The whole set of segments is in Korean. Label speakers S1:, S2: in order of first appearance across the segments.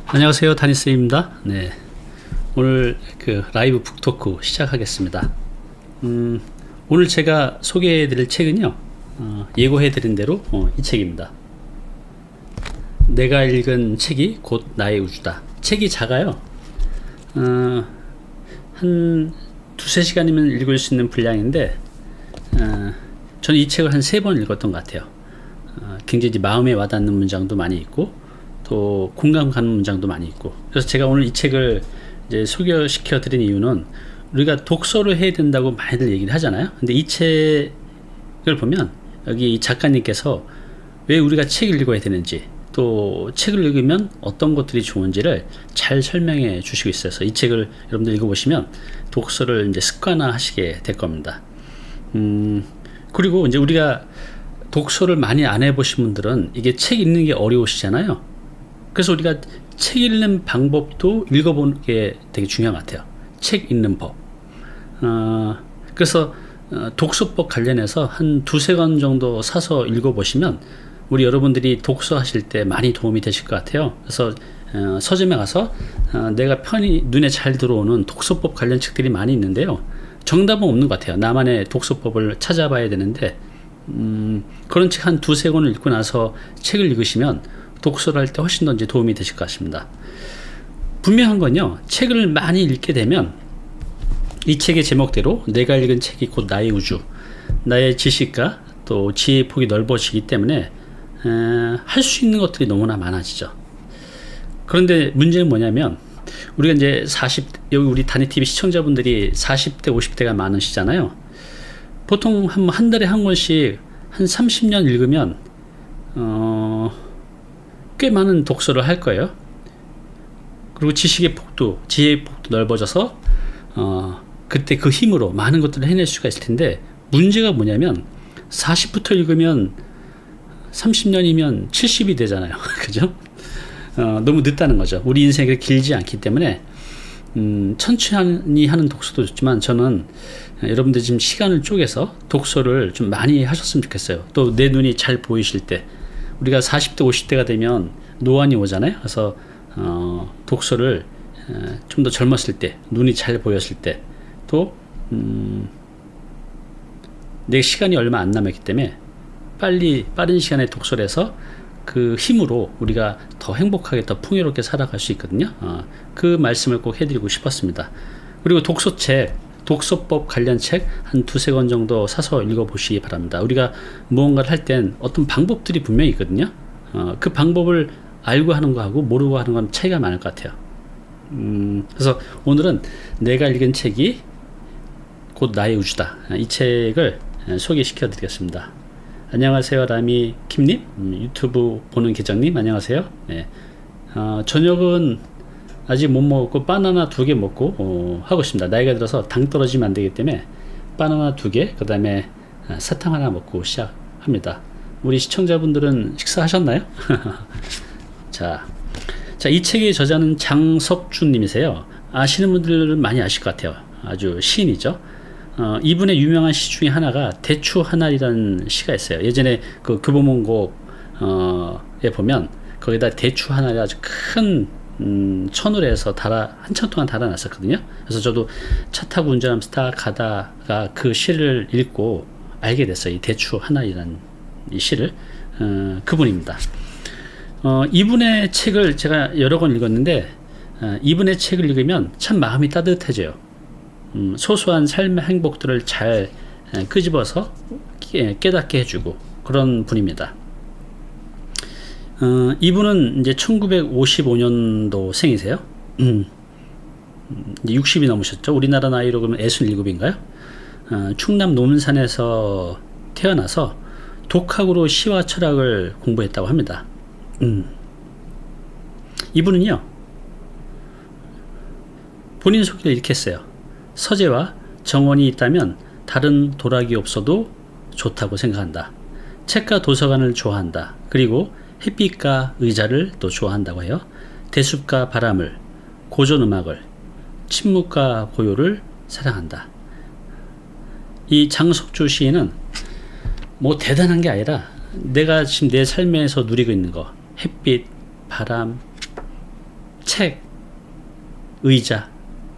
S1: 안녕하세요, 다니스입니다. 네, 오늘 그 라이브 북토크 시작하겠습니다. 오늘 제가 소개해드릴 책은요, 예고해드린 대로 이 책입니다. 내가 읽은 책이 곧 나의 우주다. 책이 작아요. 한 두세 시간이면 읽을 수 있는 분량인데, 저는 이 책을 한 3번 읽었던 것 같아요. 굉장히 마음에 와닿는 문장도 많이 있고, 또 공감 가는 문장도 많이 있고, 그래서 제가 오늘 이 책을 이제 소개시켜 드린 이유는, 우리가 독서를 해야 된다고 많이들 얘기를 하잖아요. 근데 이 책을 보면 여기 이 작가님께서 왜 우리가 책을 읽어야 되는지, 또 책을 읽으면 어떤 것들이 좋은지를 잘 설명해 주시고 있어서 이 책을 여러분들 읽어보시면 독서를 이제 습관화 하시게 될 겁니다. 그리고 이제 우리가 독서를 많이 안 해보신 분들은 이게 책 읽는 게 어려우시잖아요. 그래서 우리가 책 읽는 방법도 읽어보는 게 되게 중요한 것 같아요. 책 읽는 법. 그래서 독서법 관련해서 한 두세 권 정도 사서 읽어보시면 우리 여러분들이 독서하실 때 많이 도움이 되실 것 같아요. 그래서 서점에 가서 내가 편히 눈에 잘 들어오는 독서법 관련 책들이 많이 있는데요. 정답은 없는 것 같아요. 나만의 독서법을 찾아봐야 되는데, 그런 책 한 두세 권을 읽고 나서 책을 읽으시면 독서를 할 때 훨씬 더 이제 도움이 되실 것 같습니다. 분명한 건요, 책을 많이 읽게 되면 이 책의 제목대로 내가 읽은 책이 곧 나의 우주, 나의 지식과 또 지혜의 폭이 넓어지기 때문에 할 수 있는 것들이 너무나 많아지죠. 그런데 문제는 뭐냐면, 우리가 이제 여기 우리 다니TV 시청자분들이 40대, 50대가 많으시잖아요. 보통 한 달에 한 권씩 한 30년 읽으면 꽤 많은 독서를 할 거예요. 그리고 지식의 폭도, 지혜의 폭도 넓어져서 그때 그 힘으로 많은 것들을 해낼 수가 있을 텐데, 문제가 뭐냐면 40부터 읽으면 30년이면 70이 되잖아요. 그죠? 너무 늦다는 거죠. 우리 인생이 길지 않기 때문에 천천히 하는 독서도 좋지만, 저는 여러분들 지금 시간을 쪼개서 독서를 좀 많이 하셨으면 좋겠어요. 또 내 눈이 잘 보이실 때, 우리가 40대 50대가 되면 노안이 오잖아요. 그래서 독서를 좀 더 젊었을 때, 눈이 잘 보였을 때, 또 내 시간이 얼마 안 남았기 때문에 빠른 시간에 독서를 해서 그 힘으로 우리가 더 행복하게, 더 풍요롭게 살아갈 수 있거든요. 그 말씀을 꼭 해드리고 싶었습니다. 그리고 독서법 관련 책 한 두세 권 정도 사서 읽어보시기 바랍니다. 우리가 무언가를 할 땐 어떤 방법들이 분명히 있거든요. 그 방법을 알고 하는 거하고 모르고 하는 건 차이가 많을 것 같아요. 그래서 오늘은 내가 읽은 책이 곧 나의 우주다, 이 책을 소개시켜 드리겠습니다. 안녕하세요, 라미킴님, 유튜브 보는 계정님, 안녕하세요. 네. 저녁은 아직 못 먹었고 바나나 2개 먹고 하고 있습니다. 나이가 들어서 당 떨어지면 안 되기 때문에 바나나 2개, 그 다음에 사탕 하나 먹고 시작합니다. 우리 시청자분들은 식사하셨나요? 자, 이 책의 저자는 장석준 님이세요. 아시는 분들은 많이 아실 것 같아요. 아주 시인이죠. 이분의 유명한 시 중에 하나가 대추 하나리라는 시가 있어요. 예전에 그 교보문고에 보면 거기다 대추 하나리 아주 큰 천으로 해서 한참 동안 달아놨었거든요. 그래서 저도 차 타고 운전하면서 딱 가다가 그 시를 읽고 알게 됐어요. 이 대추 하나리라는 이 시를. 그분입니다. 이분의 책을 제가 여러 권 읽었는데, 이분의 책을 읽으면 참 마음이 따뜻해져요. 소소한 삶의 행복들을 잘 끄집어서 깨닫게 해주고 그런 분입니다. 이분은 이제 1955년도 생이세요. 60이 넘으셨죠. 우리나라 나이로 그러면 67인가요? 충남 노문산에서 태어나서 독학으로 시와 철학을 공부했다고 합니다. 이분은요, 본인 소개를 이렇게 했어요. 서재와 정원이 있다면 다른 도락이 없어도 좋다고 생각한다. 책과 도서관을 좋아한다. 그리고 햇빛과 의자를 또 좋아한다고 해요. 대숲과 바람을, 고전음악을, 침묵과 고요를 사랑한다. 이 장석주 시인은 뭐 대단한 게 아니라 내가 지금 내 삶에서 누리고 있는 거, 햇빛, 바람, 책, 의자,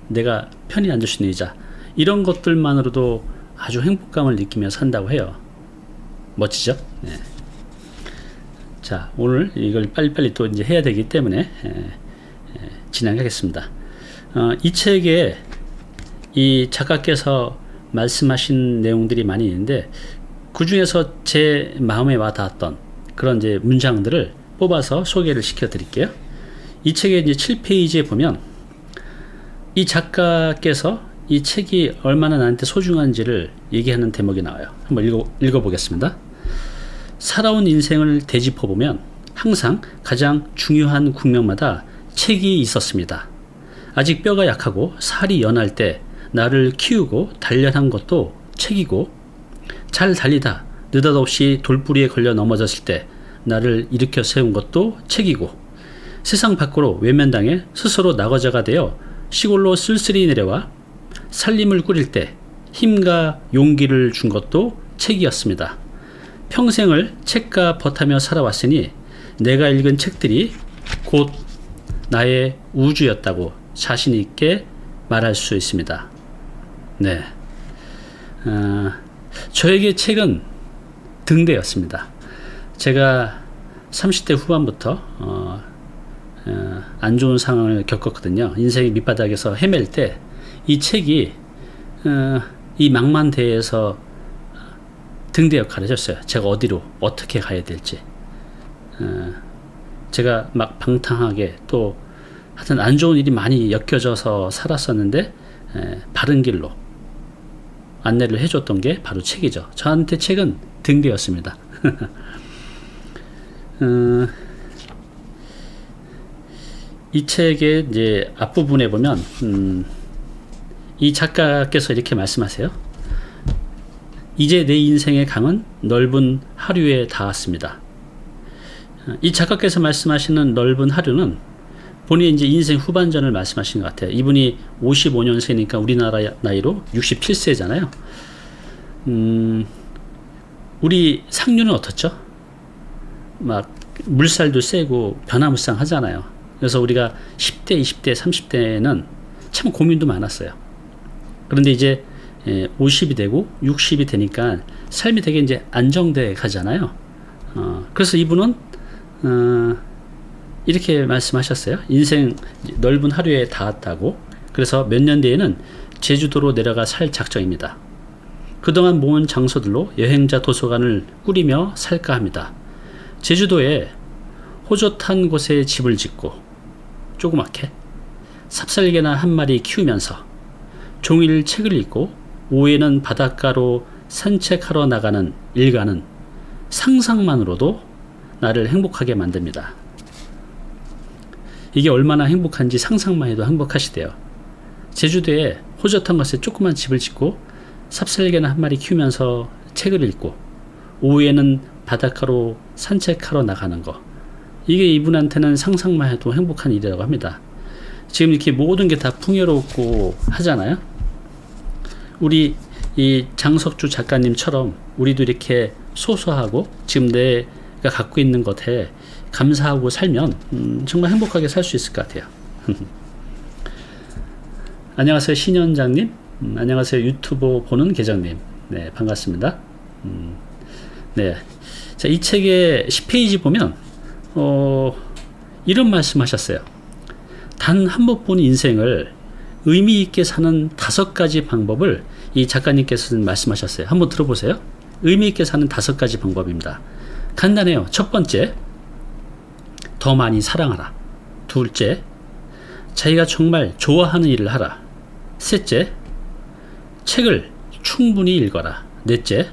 S1: 내가 편히 앉을 수 있는 의자, 이런 것들만으로도 아주 행복감을 느끼며 산다고 해요. 멋지죠? 네. 자, 오늘 이걸 빨리빨리 또 이제 해야 되기 때문에 진행하겠습니다. 이 책에 이 작가께서 말씀하신 내용들이 많이 있는데, 그 중에서 제 마음에 와닿았던 그런 이제 문장들을 뽑아서 소개를 시켜 드릴게요. 이 책의 이제 7페이지에 보면 이 작가께서 이 책이 얼마나 나한테 소중한지를 얘기하는 대목이 나와요. 한번 읽어보겠습니다. 살아온 인생을 되짚어보면 항상 가장 중요한 국면마다 책이 있었습니다. 아직 뼈가 약하고 살이 연할 때 나를 키우고 단련한 것도 책이고, 잘 달리다 느닷없이 돌부리에 걸려 넘어졌을 때 나를 일으켜 세운 것도 책이고, 세상 밖으로 외면당해 스스로 낙오자가 되어 시골로 쓸쓸히 내려와 살림을 꾸릴 때 힘과 용기를 준 것도 책이었습니다. 평생을 책과 버타며 살아왔으니 내가 읽은 책들이 곧 나의 우주였다고 자신 있게 말할 수 있습니다. 네, 저에게 책은 등대였습니다. 제가 30대 후반부터 안 좋은 상황을 겪었거든요. 인생의 밑바닥에서 헤맬 때 이 책이 이 망만대에서 등대 역할을 했어요. 제가 어디로 어떻게 가야 될지, 제가 막 방탕하게 또 하여튼 안 좋은 일이 많이 엮여져서 살았었는데 바른 길로 안내를 해줬던 게 바로 책이죠. 저한테 책은 등대였습니다. 이 책의 이제 앞부분에 보면 이 작가께서 이렇게 말씀하세요. 이제 내 인생의 강은 넓은 하류에 닿았습니다. 이 작가께서 말씀하시는 넓은 하류는 본인의 이제 인생 후반전을 말씀하시는 것 같아요. 이분이 55년생이니까 우리나라 나이로 67세잖아요. 우리 상류는 어떻죠? 막 물살도 세고 변화무쌍하잖아요. 그래서 우리가 10대, 20대, 30대는 참 고민도 많았어요. 그런데 이제 50이 되고 60이 되니까 삶이 되게 이제 안정돼 가잖아요. 그래서 이분은 이렇게 말씀하셨어요. 인생 넓은 하류에 닿았다고. 그래서 몇 년 뒤에는 제주도로 내려가 살 작정입니다. 그동안 모은 장소들로 여행자 도서관을 꾸리며 살까 합니다. 제주도에 호젓한 곳에 집을 짓고 조그맣게 삽살개나 한 마리 키우면서 종일 책을 읽고 오후에는 바닷가로 산책하러 나가는 일과는 상상만으로도 나를 행복하게 만듭니다. 이게 얼마나 행복한지 상상만 해도 행복하시대요. 제주도에 호젓한 곳에 조그만 집을 짓고 삽살개나 한 마리 키우면서 책을 읽고 오후에는 바닷가로 산책하러 나가는 거, 이게 이분한테는 상상만 해도 행복한 일이라고 합니다. 지금 이렇게 모든 게 다 풍요롭고 하잖아요. 우리 이 장석주 작가님처럼 우리도 이렇게 소소하고 지금 내가 갖고 있는 것에 감사하고 살면 정말 행복하게 살 수 있을 것 같아요. 안녕하세요, 신현장님. 안녕하세요, 유튜브 보는 계정님. 네, 반갑습니다. 네, 자, 이 책의 10페이지 보면 이런 말씀하셨어요. 단 한 번 본 인생을 의미 있게 사는 5가지 방법을 이 작가님께서는 말씀하셨어요. 한번 들어보세요. 의미 있게 사는 5가지 방법입니다. 간단해요. 첫 번째, 더 많이 사랑하라. 둘째, 자기가 정말 좋아하는 일을 하라. 셋째, 책을 충분히 읽어라. 넷째,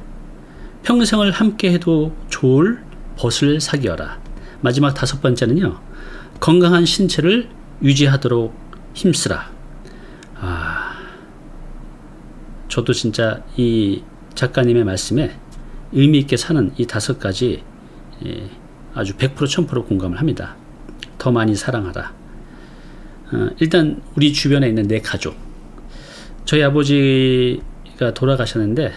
S1: 평생을 함께 해도 좋을 벗을 사귀어라. 마지막 5번째는요, 건강한 신체를 유지하도록 힘쓰라. 저도 진짜 이 작가님의 말씀에 의미 있게 사는 이 5가지 아주 100% 1000% 공감을 합니다. 더 많이 사랑하라. 일단 우리 주변에 있는 내 가족, 저희 아버지가 돌아가셨는데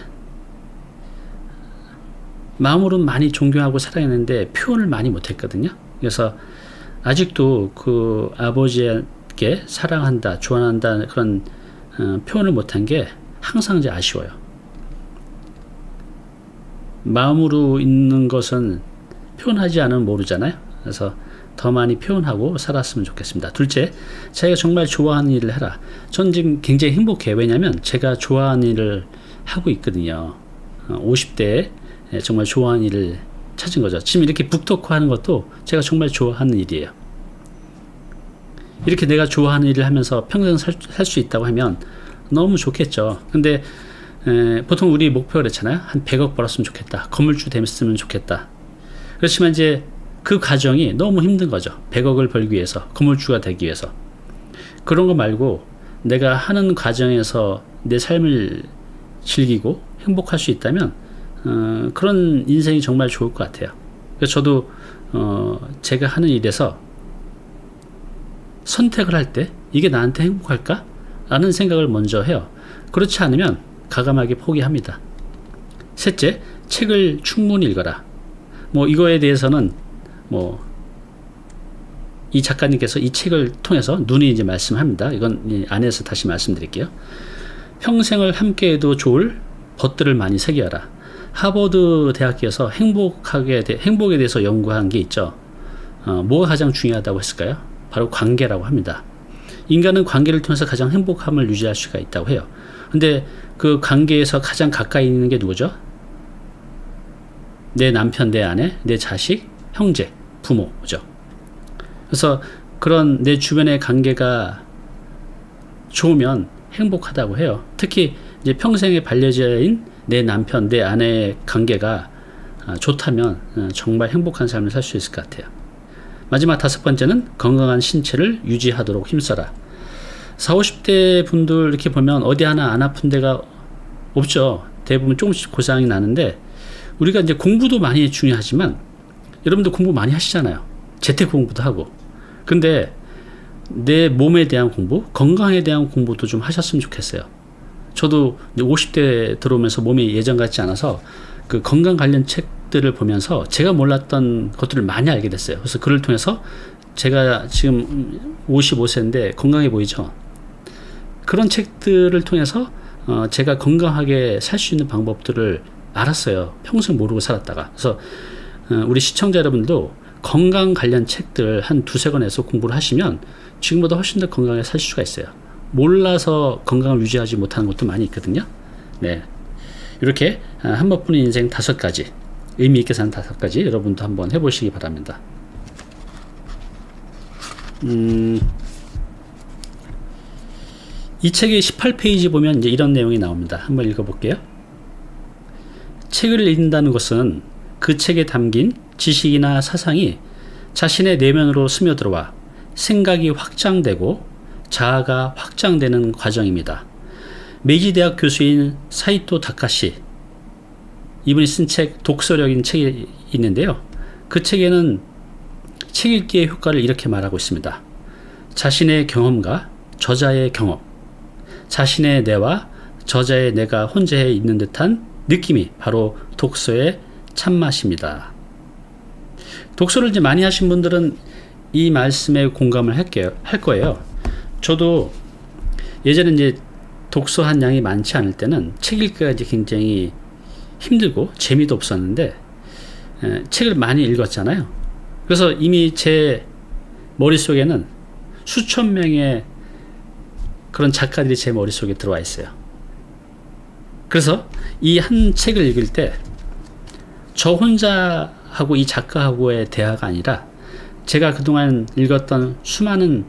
S1: 마음으로는 많이 존경하고 사랑했는데 표현을 많이 못했거든요. 그래서 아직도 그 아버지에게 사랑한다, 좋아한다 그런 표현을 못한 게 항상 이제 아쉬워요. 마음으로 있는 것은 표현하지 않으면 모르잖아요. 그래서 더 많이 표현하고 살았으면 좋겠습니다. 둘째, 자기가 정말 좋아하는 일을 해라. 전 지금 굉장히 행복해요. 왜냐하면 제가 좋아하는 일을 하고 있거든요. 50대에 정말 좋아하는 일을 찾은 거죠. 지금 이렇게 북토크 하는 것도 제가 정말 좋아하는 일이에요. 이렇게 내가 좋아하는 일을 하면서 평생 살 수 있다고 하면 너무 좋겠죠. 근데 보통 우리 목표가 그렇잖아요. 한 100억 벌었으면 좋겠다. 건물주 됐으면 좋겠다. 그렇지만 이제 그 과정이 너무 힘든 거죠. 100억을 벌기 위해서, 건물주가 되기 위해서. 그런 거 말고 내가 하는 과정에서 내 삶을 즐기고 행복할 수 있다면 그런 인생이 정말 좋을 것 같아요. 그래서 저도 제가 하는 일에서 선택을 할 때 이게 나한테 행복할까? 라는 생각을 먼저 해요. 그렇지 않으면 과감하게 포기합니다. 셋째, 책을 충분히 읽어라. 뭐 이거에 대해서는 뭐 이 작가님께서 이 책을 통해서 눈이 이제 말씀합니다. 이건 안에서 다시 말씀드릴게요. 평생을 함께해도 좋을 벗들을 많이 새겨라. 하버드 대학교에서 행복에 대해서 연구한 게 있죠. 뭐가 가장 중요하다고 했을까요? 바로 관계라고 합니다. 인간은 관계를 통해서 가장 행복함을 유지할 수가 있다고 해요. 근데 그 관계에서 가장 가까이 있는 게 누구죠? 내 남편, 내 아내, 내 자식, 형제, 부모죠. 그래서 그런 내 주변의 관계가 좋으면 행복하다고 해요. 특히 이제 평생의 반려자인 내 남편, 내 아내의 관계가 좋다면 정말 행복한 삶을 살 수 있을 것 같아요. 마지막 5번째는 건강한 신체를 유지하도록 힘써라. 40, 50대 분들 이렇게 보면 어디 하나 안 아픈 데가 없죠. 대부분 조금씩 고생이 나는데 우리가 이제 공부도 많이 중요하지만 여러분들 공부 많이 하시잖아요. 재택 공부도 하고. 근데 내 몸에 대한 공부, 건강에 대한 공부도 좀 하셨으면 좋겠어요. 저도 50대 들어오면서 몸이 예전 같지 않아서 그 건강 관련 책들을 보면서 제가 몰랐던 것들을 많이 알게 됐어요. 그래서 그를 통해서 제가 지금 55세인데 건강해 보이죠? 그런 책들을 통해서 제가 건강하게 살 수 있는 방법들을 알았어요. 평생 모르고 살았다가. 그래서 우리 시청자 여러분도 건강 관련 책들 한 2-3권에서 공부를 하시면 지금보다 훨씬 더 건강하게 살 수가 있어요. 몰라서 건강을 유지하지 못하는 것도 많이 있거든요. 네, 이렇게 한 번뿐인 인생 5가지, 의미 있게 사는 5가지 여러분도 한번 해보시기 바랍니다. 이 책의 18페이지 보면 이제 이런 내용이 나옵니다. 한번 읽어볼게요. 책을 읽는다는 것은 그 책에 담긴 지식이나 사상이 자신의 내면으로 스며들어와 생각이 확장되고 자아가 확장되는 과정입니다. 메이지 대학 교수인 사이토 다카시, 이분이 쓴 책 독서력인 책이 있는데요. 그 책에는 책 읽기의 효과를 이렇게 말하고 있습니다. 자신의 경험과 저자의 경험, 자신의 뇌와 저자의 뇌가 혼재해 있는 듯한 느낌이 바로 독서의 참맛입니다. 독서를 이제 많이 하신 분들은 이 말씀에 공감을 할 거예요. 저도 예전에 이제 독서한 양이 많지 않을 때는 책 읽기가 이제 굉장히 힘들고 재미도 없었는데 책을 많이 읽었잖아요. 그래서 이미 제 머릿속에는 수천 명의 그런 작가들이 제 머릿속에 들어와 있어요. 그래서 이 한 책을 읽을 때 저 혼자 하고 이 작가하고의 대화가 아니라 제가 그동안 읽었던 수많은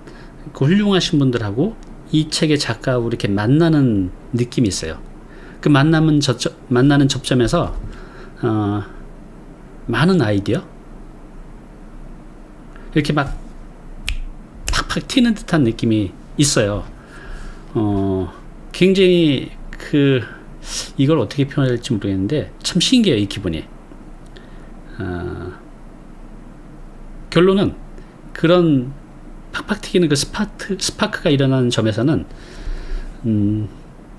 S1: 그 훌륭하신 분들하고 이 책의 작가하고 이렇게 만나는 느낌이 있어요. 그 만나는 접점에서 많은 아이디어 이렇게 막 팍팍 튀는 듯한 느낌이 있어요. 굉장히 이걸 어떻게 표현해야 될지 모르겠는데 참 신기해요, 이 기분이. 결론은 그런 팍팍 튀기는 그 스파크가 일어나는 점에서는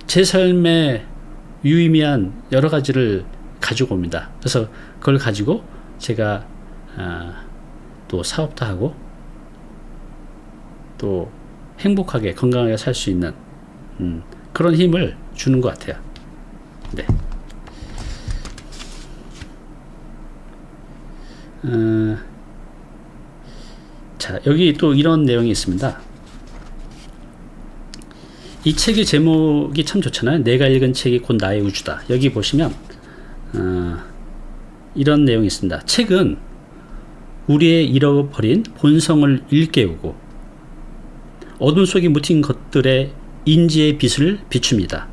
S1: 제 삶에 유의미한 여러 가지를 가지고 옵니다. 그래서 그걸 가지고 제가 또 사업도 하고 또 행복하게 건강하게 살 수 있는 그런 힘을 주는 것 같아요. 네. 자, 여기 또 이런 내용이 있습니다. 이 책의 제목이 참 좋잖아요. 내가 읽은 책이 곧 나의 우주다. 여기 보시면 이런 내용이 있습니다. 책은 우리의 잃어버린 본성을 일깨우고 어둠 속에 묻힌 것들의 인지의 빛을 비춥니다.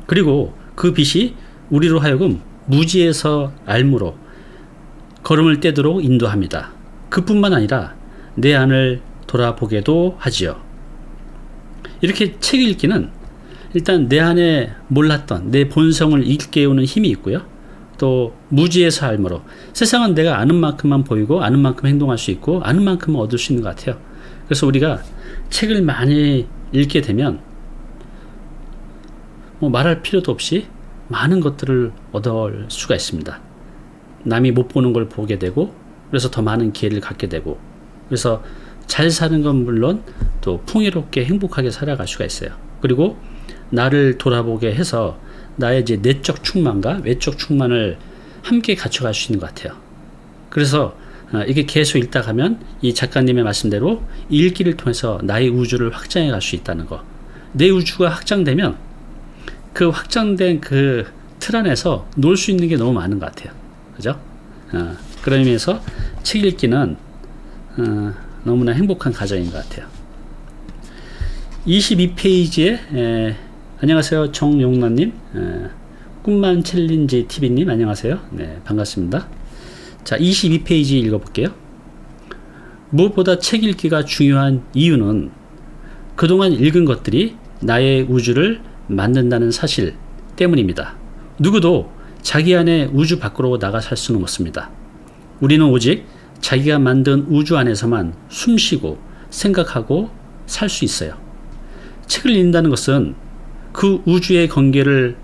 S1: 그리고 그 빛이 우리로 하여금 무지에서 알무로 걸음을 떼도록 인도합니다. 그뿐만 아니라 내 안을 돌아보게도 하지요. 이렇게 책 읽기는 일단 내 안에 몰랐던 내 본성을 일깨우는 힘이 있고요. 또 무지에서 알무로 세상은 내가 아는 만큼만 보이고 아는 만큼 행동할 수 있고 아는 만큼만 얻을 수 있는 것 같아요. 그래서 우리가 책을 많이 읽게 되면 뭐 말할 필요도 없이 많은 것들을 얻을 수가 있습니다. 남이 못 보는 걸 보게 되고 그래서 더 많은 기회를 갖게 되고 그래서 잘 사는 건 물론 또 풍요롭게 행복하게 살아갈 수가 있어요. 그리고 나를 돌아보게 해서 나의 이제 내적 충만과 외적 충만을 함께 갖춰갈 수 있는 것 같아요. 그래서 이게 계속 읽다 가면 이 작가님의 말씀대로 읽기를 통해서 나의 우주를 확장해 갈 수 있다는 거. 내 우주가 확장되면 그 확장된 그 틀 안에서 놀 수 있는 게 너무 많은 것 같아요. 그죠? 그런 의미에서 책 읽기는 너무나 행복한 과정인 것 같아요. 22페이지에 안녕하세요. 정용란님, 꿈만 챌린지 TV님 안녕하세요. 네, 반갑습니다. 자, 22페이지 읽어볼게요. 무엇보다 책 읽기가 중요한 이유는 그동안 읽은 것들이 나의 우주를 만든다는 사실 때문입니다. 누구도 자기 안에 우주 밖으로 나가 살 수는 없습니다. 우리는 오직 자기가 만든 우주 안에서만 숨쉬고 생각하고 살 수 있어요. 책을 읽는다는 것은 그 우주의 경계를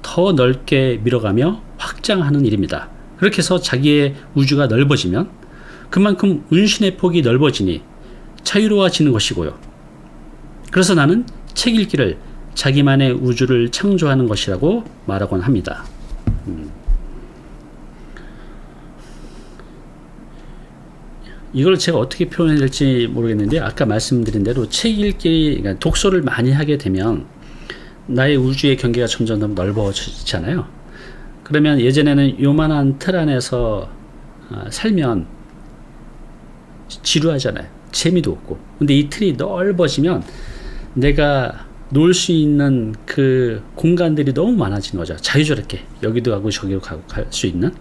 S1: 더 넓게 밀어가며 확장하는 일입니다. 그렇게 해서 자기의 우주가 넓어지면 그만큼 운신의 폭이 넓어지니 자유로워지는 것이고요. 그래서 나는 책 읽기를 자기만의 우주를 창조하는 것이라고 말하곤 합니다. 이걸 제가 어떻게 표현해야 될지 모르겠는데 아까 말씀드린 대로 책 읽기, 그러니까 독서를 많이 하게 되면 나의 우주의 경계가 점점 더 넓어지잖아요. 그러면 예전에는 요만한 틀 안에서 살면 지루하잖아요. 재미도 없고. 근데 이 틀이 넓어지면 내가 놀 수 있는 그 공간들이 너무 많아지는 거죠. 자유스럽게 여기도 가고 저기도 가고 갈 수 있는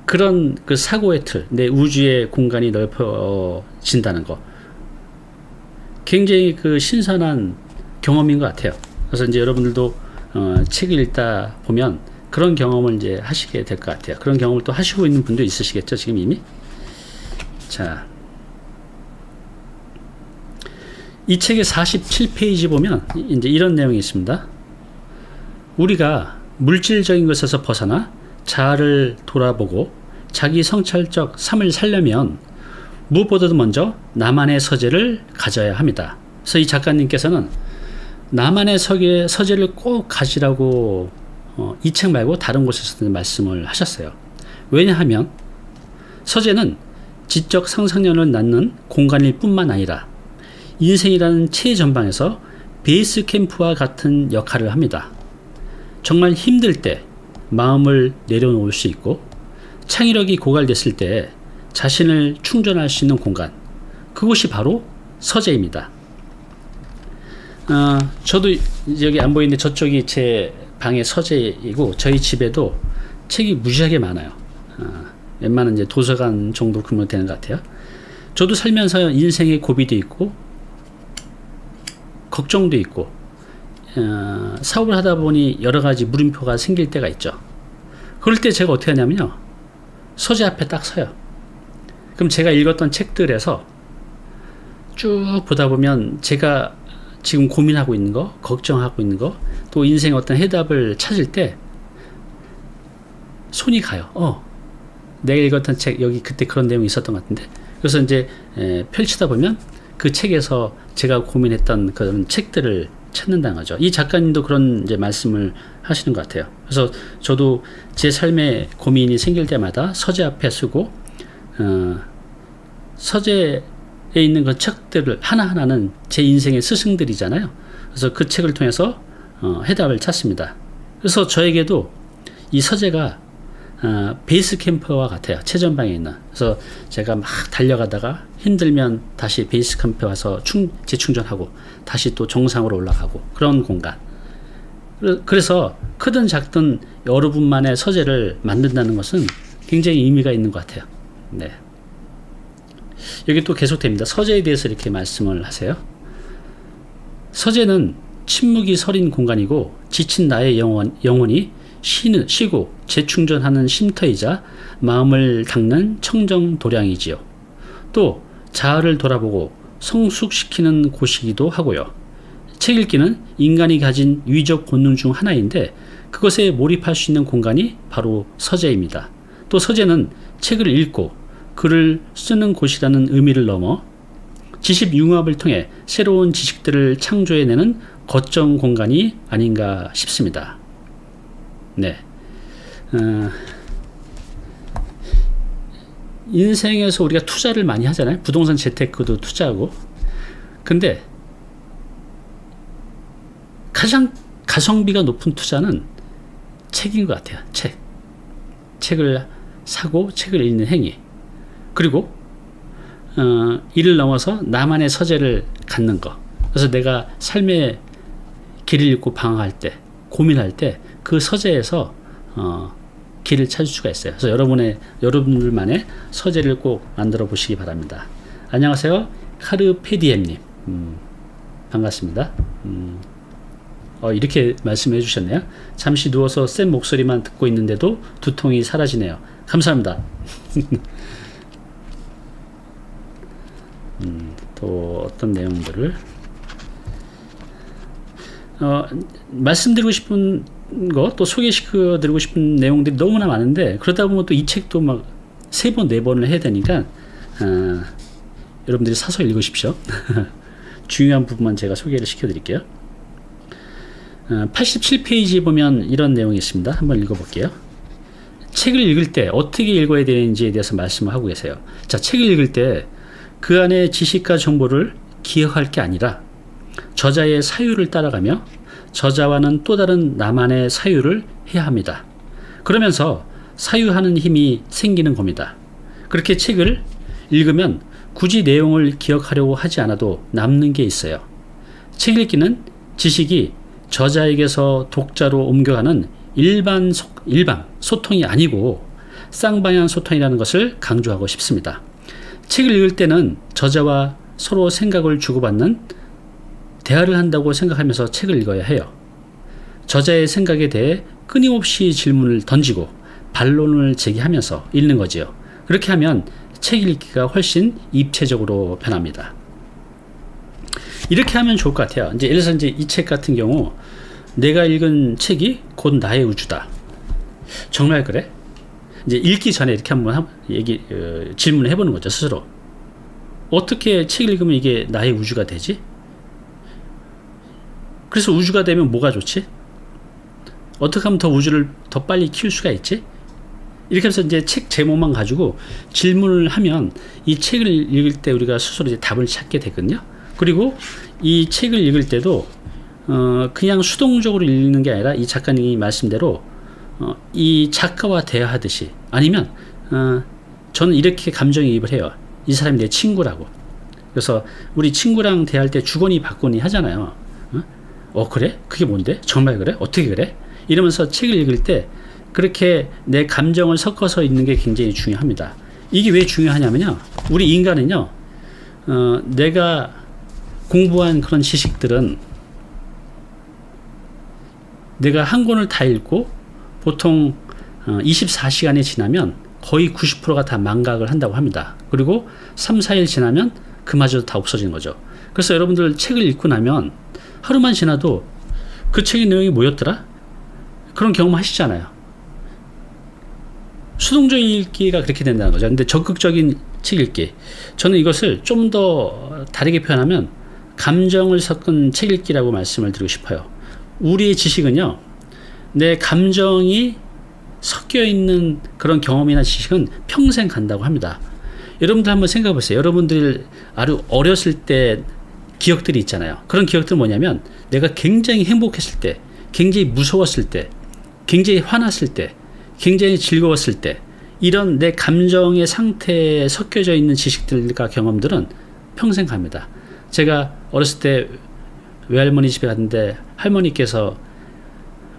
S1: 그런 그 사고의 틀, 내 우주의 공간이 넓어진다는 거 굉장히 그 신선한 경험인 것 같아요. 그래서 이제 여러분들도 책을 읽다 보면 그런 경험을 이제 하시게 될 것 같아요. 그런 경험을 또 하시고 있는 분도 있으시겠죠, 지금 이미. 자, 이 책의 47페이지 보면 이제 이런 내용이 있습니다. 우리가 물질적인 것에서 벗어나 자아를 돌아보고 자기 성찰적 삶을 살려면 무엇보다도 먼저 나만의 서재를 가져야 합니다. 그래서 이 작가님께서는 나만의 서재를 꼭 가지라고 이 책 말고 다른 곳에서도 말씀을 하셨어요. 왜냐하면 서재는 지적 상상력을 낳는 공간일 뿐만 아니라 인생이라는 최전방에서 베이스 캠프와 같은 역할을 합니다. 정말 힘들 때 마음을 내려놓을 수 있고 창의력이 고갈됐을 때 자신을 충전할 수 있는 공간, 그곳이 바로 서재입니다. 저도 여기 안 보이는데 저쪽이 제 방의 서재이고 저희 집에도 책이 무지하게 많아요. 웬만한 이제 도서관 정도 근무되는 것 같아요. 저도 살면서 인생의 고비도 있고 걱정도 있고 사업을 하다 보니 여러 가지 물음표가 생길 때가 있죠. 그럴 때 제가 어떻게 하냐면요, 서재 앞에 딱 서요. 그럼 제가 읽었던 책들에서 쭉 보다 보면 제가 지금 고민하고 있는 거, 걱정하고 있는 거, 또 인생의 어떤 해답을 찾을 때 손이 가요. 내가 읽었던 책, 여기 그때 그런 내용이 있었던 것 같은데. 그래서 이제 펼치다 보면 그 책에서 제가 고민했던 그런 책들을 찾는다는 거죠. 이 작가님도 그런 이제 말씀을 하시는 것 같아요. 그래서 저도 제 삶에 고민이 생길 때마다 서재 앞에 쓰고, 서재에 있는 그 책들을 하나하나는 제 인생의 스승들이잖아요. 그래서 그 책을 통해서 해답을 찾습니다. 그래서 저에게도 이 서재가 베이스 캠프와 같아요. 최전방에 있는. 그래서 제가 막 달려가다가 힘들면 다시 베이스 캠프에 와서 재충전하고 다시 또 정상으로 올라가고 그런 공간. 그래서 크든 작든 여러분만의 서재를 만든다는 것은 굉장히 의미가 있는 것 같아요. 네. 여기 또 계속됩니다. 서재에 대해서 이렇게 말씀을 하세요. 서재는 침묵이 서린 공간이고 지친 나의 영혼이 쉬고 재충전하는 쉼터이자 마음을 닦는 청정도량이지요. 또 자아를 돌아보고 성숙시키는 곳이기도 하고요. 책 읽기는 인간이 가진 유의적 본능 중 하나인데 그것에 몰입할 수 있는 공간이 바로 서재입니다. 또 서재는 책을 읽고 글을 쓰는 곳이라는 의미를 넘어 지식 융합을 통해 새로운 지식들을 창조해내는 거점 공간이 아닌가 싶습니다. 네. 인생에서 우리가 투자를 많이 하잖아요. 부동산 재테크도 투자하고. 근데 가장 가성비가 높은 투자는 책인 것 같아요. 책을 사고 책을 읽는 행위. 그리고 이를 넘어서 나만의 서재를 갖는 것. 그래서 내가 삶의 길을 잃고 방황할 때, 고민할 때 그 서재에서 길을 찾을 수가 있어요. 그래서 여러분들만의 서재를 꼭 만들어 보시기 바랍니다. 안녕하세요. 카르페디엠님. 반갑습니다. 이렇게 말씀해 주셨네요. 잠시 누워서 쌤 목소리만 듣고 있는데도 두통이 사라지네요. 감사합니다. 또 어떤 내용들을 말씀드리고 싶은 거, 또 소개시켜드리고 싶은 내용들이 너무나 많은데, 그러다 보면 또 이 책도 막 3번, 4번을 해야 되니까, 여러분들이 사서 읽으십시오. 중요한 부분만 제가 소개를 시켜드릴게요. 87페이지에 보면 이런 내용이 있습니다. 한번 읽어볼게요. 책을 읽을 때 어떻게 읽어야 되는지에 대해서 말씀을 하고 계세요. 자, 책을 읽을 때 그 안에 지식과 정보를 기억할 게 아니라 저자의 사유를 따라가며 저자와는 또 다른 나만의 사유를 해야 합니다. 그러면서 사유하는 힘이 생기는 겁니다. 그렇게 책을 읽으면 굳이 내용을 기억하려고 하지 않아도 남는 게 있어요. 책 읽기는 지식이 저자에게서 독자로 옮겨가는 일방 소통이 아니고 쌍방향 소통이라는 것을 강조하고 싶습니다. 책을 읽을 때는 저자와 서로 생각을 주고받는 대화를 한다고 생각하면서 책을 읽어야 해요. 저자의 생각에 대해 끊임없이 질문을 던지고 반론을 제기하면서 읽는 거지요. 그렇게 하면 책 읽기가 훨씬 입체적으로 변합니다. 이렇게 하면 좋을 것 같아요. 예를 들어서 이 책 같은 경우 내가 읽은 책이 곧 나의 우주다. 정말 그래? 읽기 전에 이렇게 한번 질문을 해보는 거죠, 스스로. 어떻게 책을 읽으면 이게 나의 우주가 되지? 그래서 우주가 되면 뭐가 좋지? 어떻게 하면 더 우주를 더 빨리 키울 수가 있지? 이렇게 해서 책 제목만 가지고 질문을 하면 이 책을 읽을 때 우리가 스스로 답을 찾게 되거든요. 그리고 이 책을 읽을 때도 그냥 수동적으로 읽는 게 아니라 이 작가님이 말씀대로 이 작가와 대화하듯이, 아니면 저는 이렇게 감정이입을 해요. 이 사람이 내 친구라고. 그래서 우리 친구랑 대화할 때 주거니 받거니 하잖아요. 그래? 그게 뭔데? 정말 그래? 어떻게 그래? 이러면서 책을 읽을 때 그렇게 내 감정을 섞어서 읽는 게 굉장히 중요합니다. 이게 왜 중요하냐면요, 우리 인간은요, 내가 공부한 그런 지식들은 내가 한 권을 다 읽고 보통 24시간이 지나면 거의 90%가 다 망각을 한다고 합니다. 그리고 3, 4일 지나면 그마저도 다 없어지는 거죠. 그래서 여러분들 책을 읽고 나면 하루만 지나도 그 책의 내용이 뭐였더라? 그런 경험 하시잖아요. 수동적 읽기가 그렇게 된다는 거죠. 근데 적극적인 책 읽기. 저는 이것을 좀 더 다르게 표현하면 감정을 섞은 책 읽기라고 말씀을 드리고 싶어요. 우리의 지식은요, 내 감정이 섞여 있는 그런 경험이나 지식은 평생 간다고 합니다. 여러분들 한번 생각해 보세요. 여러분들 아주 어렸을 때 기억들이 있잖아요. 그런 기억들은 뭐냐면 내가 굉장히 행복했을 때, 굉장히 무서웠을 때, 굉장히 화났을 때, 굉장히 즐거웠을 때, 이런 내 감정의 상태에 섞여져 있는 지식들과 경험들은 평생 갑니다. 제가 어렸을 때 외할머니 집에 갔는데 할머니께서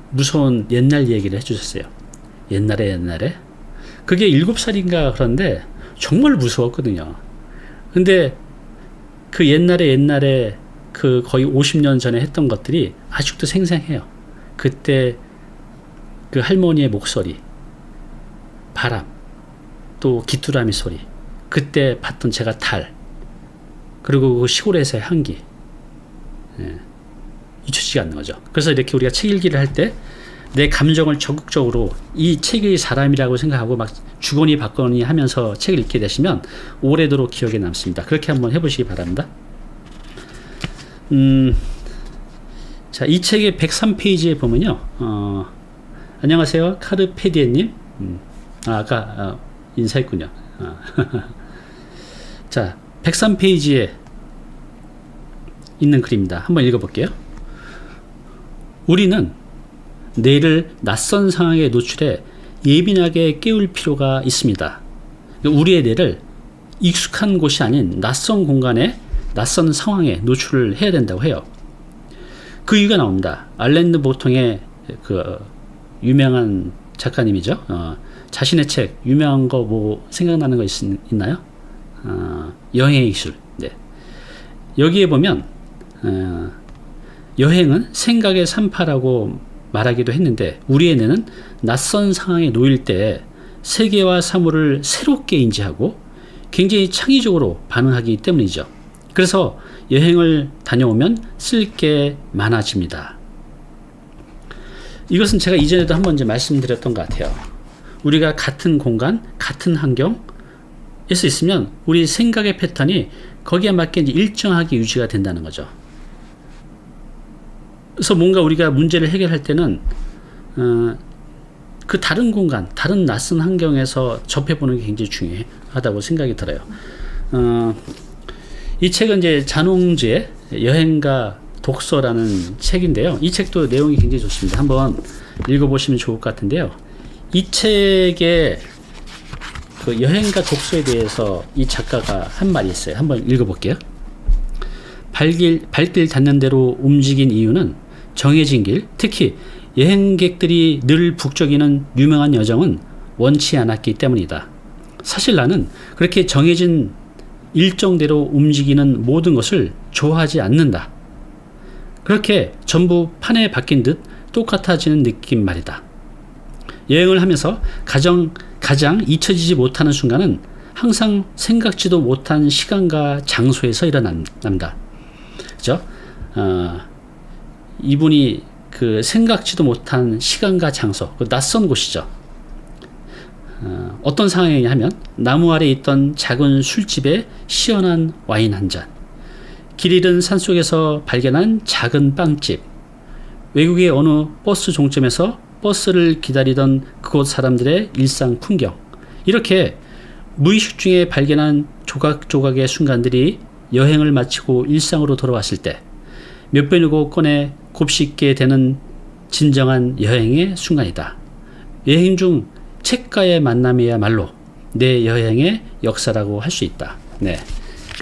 S1: 무서운 옛날 얘기를 해주셨어요. 옛날에 그게 7살인가 그런데 정말 무서웠거든요. 근데 그 옛날에 그 거의 50년 전에 했던 것들이 아직도 생생해요. 그때 그 할머니의 목소리, 바람, 또 귀뚜라미 소리, 그때 봤던 제가 달, 그리고 그 시골에서의 향기, 잊혀지지 않는 거죠. 그래서 이렇게 우리가 책 읽기를 할 때 내 감정을 적극적으로 이 책의 사람이라고 생각하고 막 주거니 받거니 하면서 책을 읽게 되시면 오래도록 기억에 남습니다. 그렇게 한번 해보시기 바랍니다. 자, 이 책의 103페이지에 보면요, 안녕하세요, 카르페디에님. 아까 인사했군요. 자, 103페이지에 있는 글입니다. 한번 읽어볼게요. 우리는 뇌를 낯선 상황에 노출해 예민하게 깨울 필요가 있습니다. 우리의 뇌를 익숙한 곳이 아닌 낯선 공간에, 낯선 상황에 노출을 해야 된다고 해요. 그 이유가 나옵니다. 알렌드 보통의 그 유명한 작가님이죠. 자신의 책 유명한 거 뭐 생각나는 거 있나요? 여행의 기술. 네. 여기에 보면 여행은 생각의 산파라고 말하기도 했는데, 우리의 뇌는 낯선 상황에 놓일 때 세계와 사물을 새롭게 인지하고 굉장히 창의적으로 반응하기 때문이죠. 그래서 여행을 다녀오면 쓸 게 많아집니다. 이것은 제가 이전에도 한번 이제 말씀드렸던 것 같아요. 우리가 같은 공간, 같은 환경에서 있으면 우리 생각의 패턴이 거기에 맞게 이제 일정하게 유지가 된다는 거죠. 그래서 뭔가 우리가 문제를 해결할 때는 그 다른 공간, 다른 낯선 환경에서 접해보는 게 굉장히 중요하다고 생각이 들어요. 이 책은 이제 잔홍주의 여행과 독서라는 책인데요. 이 책도 내용이 굉장히 좋습니다. 한번 읽어보시면 좋을 것 같은데요. 이 책의 그 여행과 독서에 대해서 이 작가가 한 말이 있어요. 한번 읽어볼게요. 발길 닿는 대로 움직인 이유는 정해진 길, 특히 여행객들이 늘 북적이는 유명한 여정은 원치 않았기 때문이다. 사실 나는 그렇게 정해진 일정대로 움직이는 모든 것을 좋아하지 않는다. 그렇게 전부 판에 박힌 듯 똑같아지는 느낌 말이다. 여행을 하면서 가장 잊혀지지 못하는 순간은 항상 생각지도 못한 시간과 장소에서 일어난다. 그죠? 이분이 그 생각지도 못한 시간과 장소, 그 낯선 곳이죠. 어떤 상황이냐 하면 나무 아래 있던 작은 술집에 시원한 와인 한 잔, 길 잃은 산속에서 발견한 작은 빵집, 외국의 어느 버스 종점에서 버스를 기다리던 그곳 사람들의 일상 풍경, 이렇게 무의식 중에 발견한 조각조각의 순간들이 여행을 마치고 일상으로 돌아왔을 때 몇 번이고 꺼내 곱씹게 되는 진정한 여행의 순간이다. 여행 중 책과의 만남이야말로 내 여행의 역사라고 할 수 있다. 네.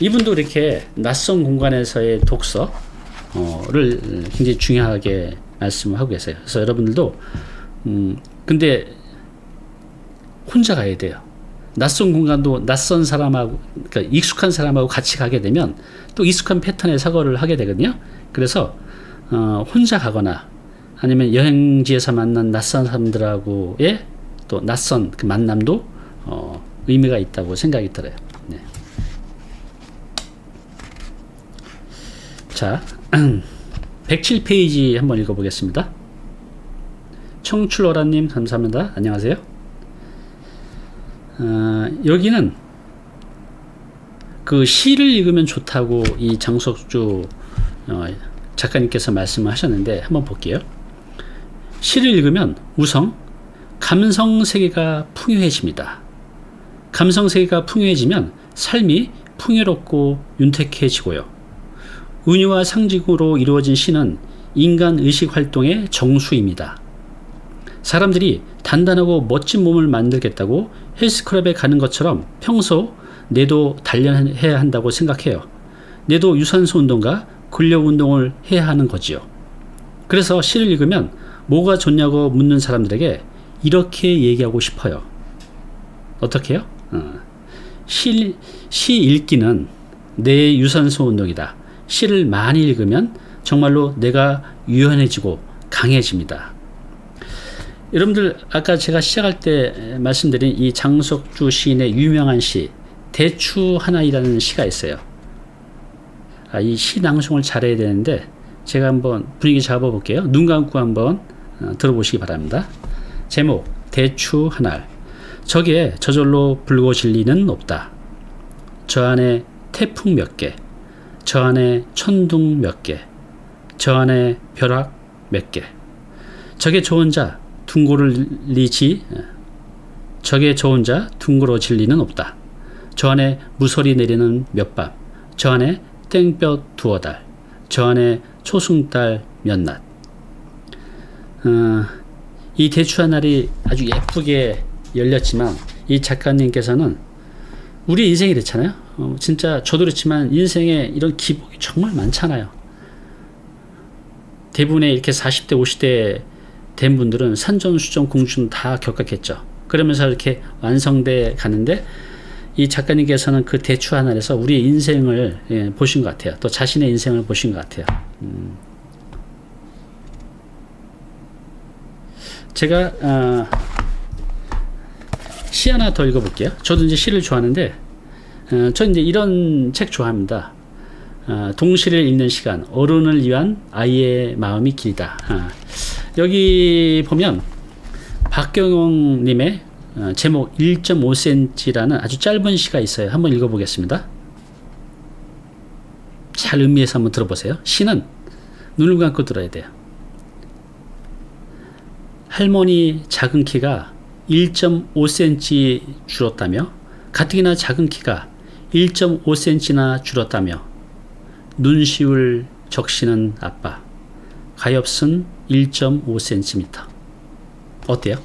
S1: 이분도 이렇게 낯선 공간에서의 독서를 굉장히 중요하게 말씀을 하고 계세요. 그래서 여러분들도 근데 혼자 가야 돼요. 낯선 공간도 낯선 사람하고, 그러니까 익숙한 사람하고 같이 가게 되면 또 익숙한 패턴의 사고를 하게 되거든요. 그래서 혼자 가거나 아니면 여행지에서 만난 낯선 사람들하고의 또 낯선 그 만남도 의미가 있다고 생각이 들어요. 네. 자, 107페이지 한번 읽어보겠습니다. 청출어라님 감사합니다. 안녕하세요. 여기는 그 시를 읽으면 좋다고 이 장석주 작가님께서 말씀을 하셨는데 한번 볼게요. 시를 읽으면 우선 감성 세계가 풍요해집니다. 감성 세계가 풍요해지면 삶이 풍요롭고 윤택해지고요. 은유와 상징으로 이루어진 시는 인간 의식 활동의 정수입니다. 사람들이 단단하고 멋진 몸을 만들겠다고 헬스클럽에 가는 것처럼 평소 뇌도 단련해야 한다고 생각해요. 뇌도 유산소 운동과 근력 운동을 해야 하는 거지요. 그래서 시를 읽으면 뭐가 좋냐고 묻는 사람들에게 이렇게 얘기하고 싶어요. 어떻게 해요? 시 읽기는 뇌의 유산소 운동이다. 시를 많이 읽으면 정말로 뇌가 유연해지고 강해집니다. 여러분들 아까 제가 시작할 때 말씀드린 이 장석주 시인의 유명한 시 대추 하나이라는 시가 있어요. 이 시 낭송을 잘해야 되는데 제가 한번 분위기 잡아볼게요. 눈 감고 한번 들어보시기 바랍니다. 제목 대추 하나. 저기에 저절로 불고 진리는 없다. 저 안에 태풍 몇 개, 저 안에 천둥 몇 개, 저 안에 벼락 몇 개. 저게 저 혼자 둥고를 리지, 저게 저 혼자 둥그러 진리는 없다. 저 안에 무설이 내리는 몇 밤, 저 안에 땡볕 두어 달, 저 안에 초승달 몇 낮. 이 대추 한 알이 아주 예쁘게 열렸지만 이 작가님께서는 우리 인생이 그렇잖아요. 진짜 저도 그렇지만 인생에 이런 기복이 정말 많잖아요. 대부분의 이렇게 40대 50대 된 분들은 산전수전 공주는 다 겪었겠죠. 그러면서 이렇게 완성돼 가는데 이 작가님께서는 그 대추 하나에서 우리의 인생을 보신 것 같아요. 또 자신의 인생을 보신 것 같아요. 제가 시 하나 더 읽어볼게요. 저도 이제 시를 좋아하는데 저 이제 이런 책 좋아합니다. 동시를 읽는 시간, 어른을 위한 아이의 마음이 길다. 여기 보면 박경영님의 제목 1.5cm라는 아주 짧은 시가 있어요. 한번 읽어보겠습니다. 잘 음미해서 한번 들어보세요. 시는 눈을 감고 들어야 돼요. 할머니 작은 키가 1.5cm 줄었다며 가뜩이나 작은 키가 1.5cm나 줄었다며 눈시울 적시는 아빠 가엾은 1.5cm. 어때요?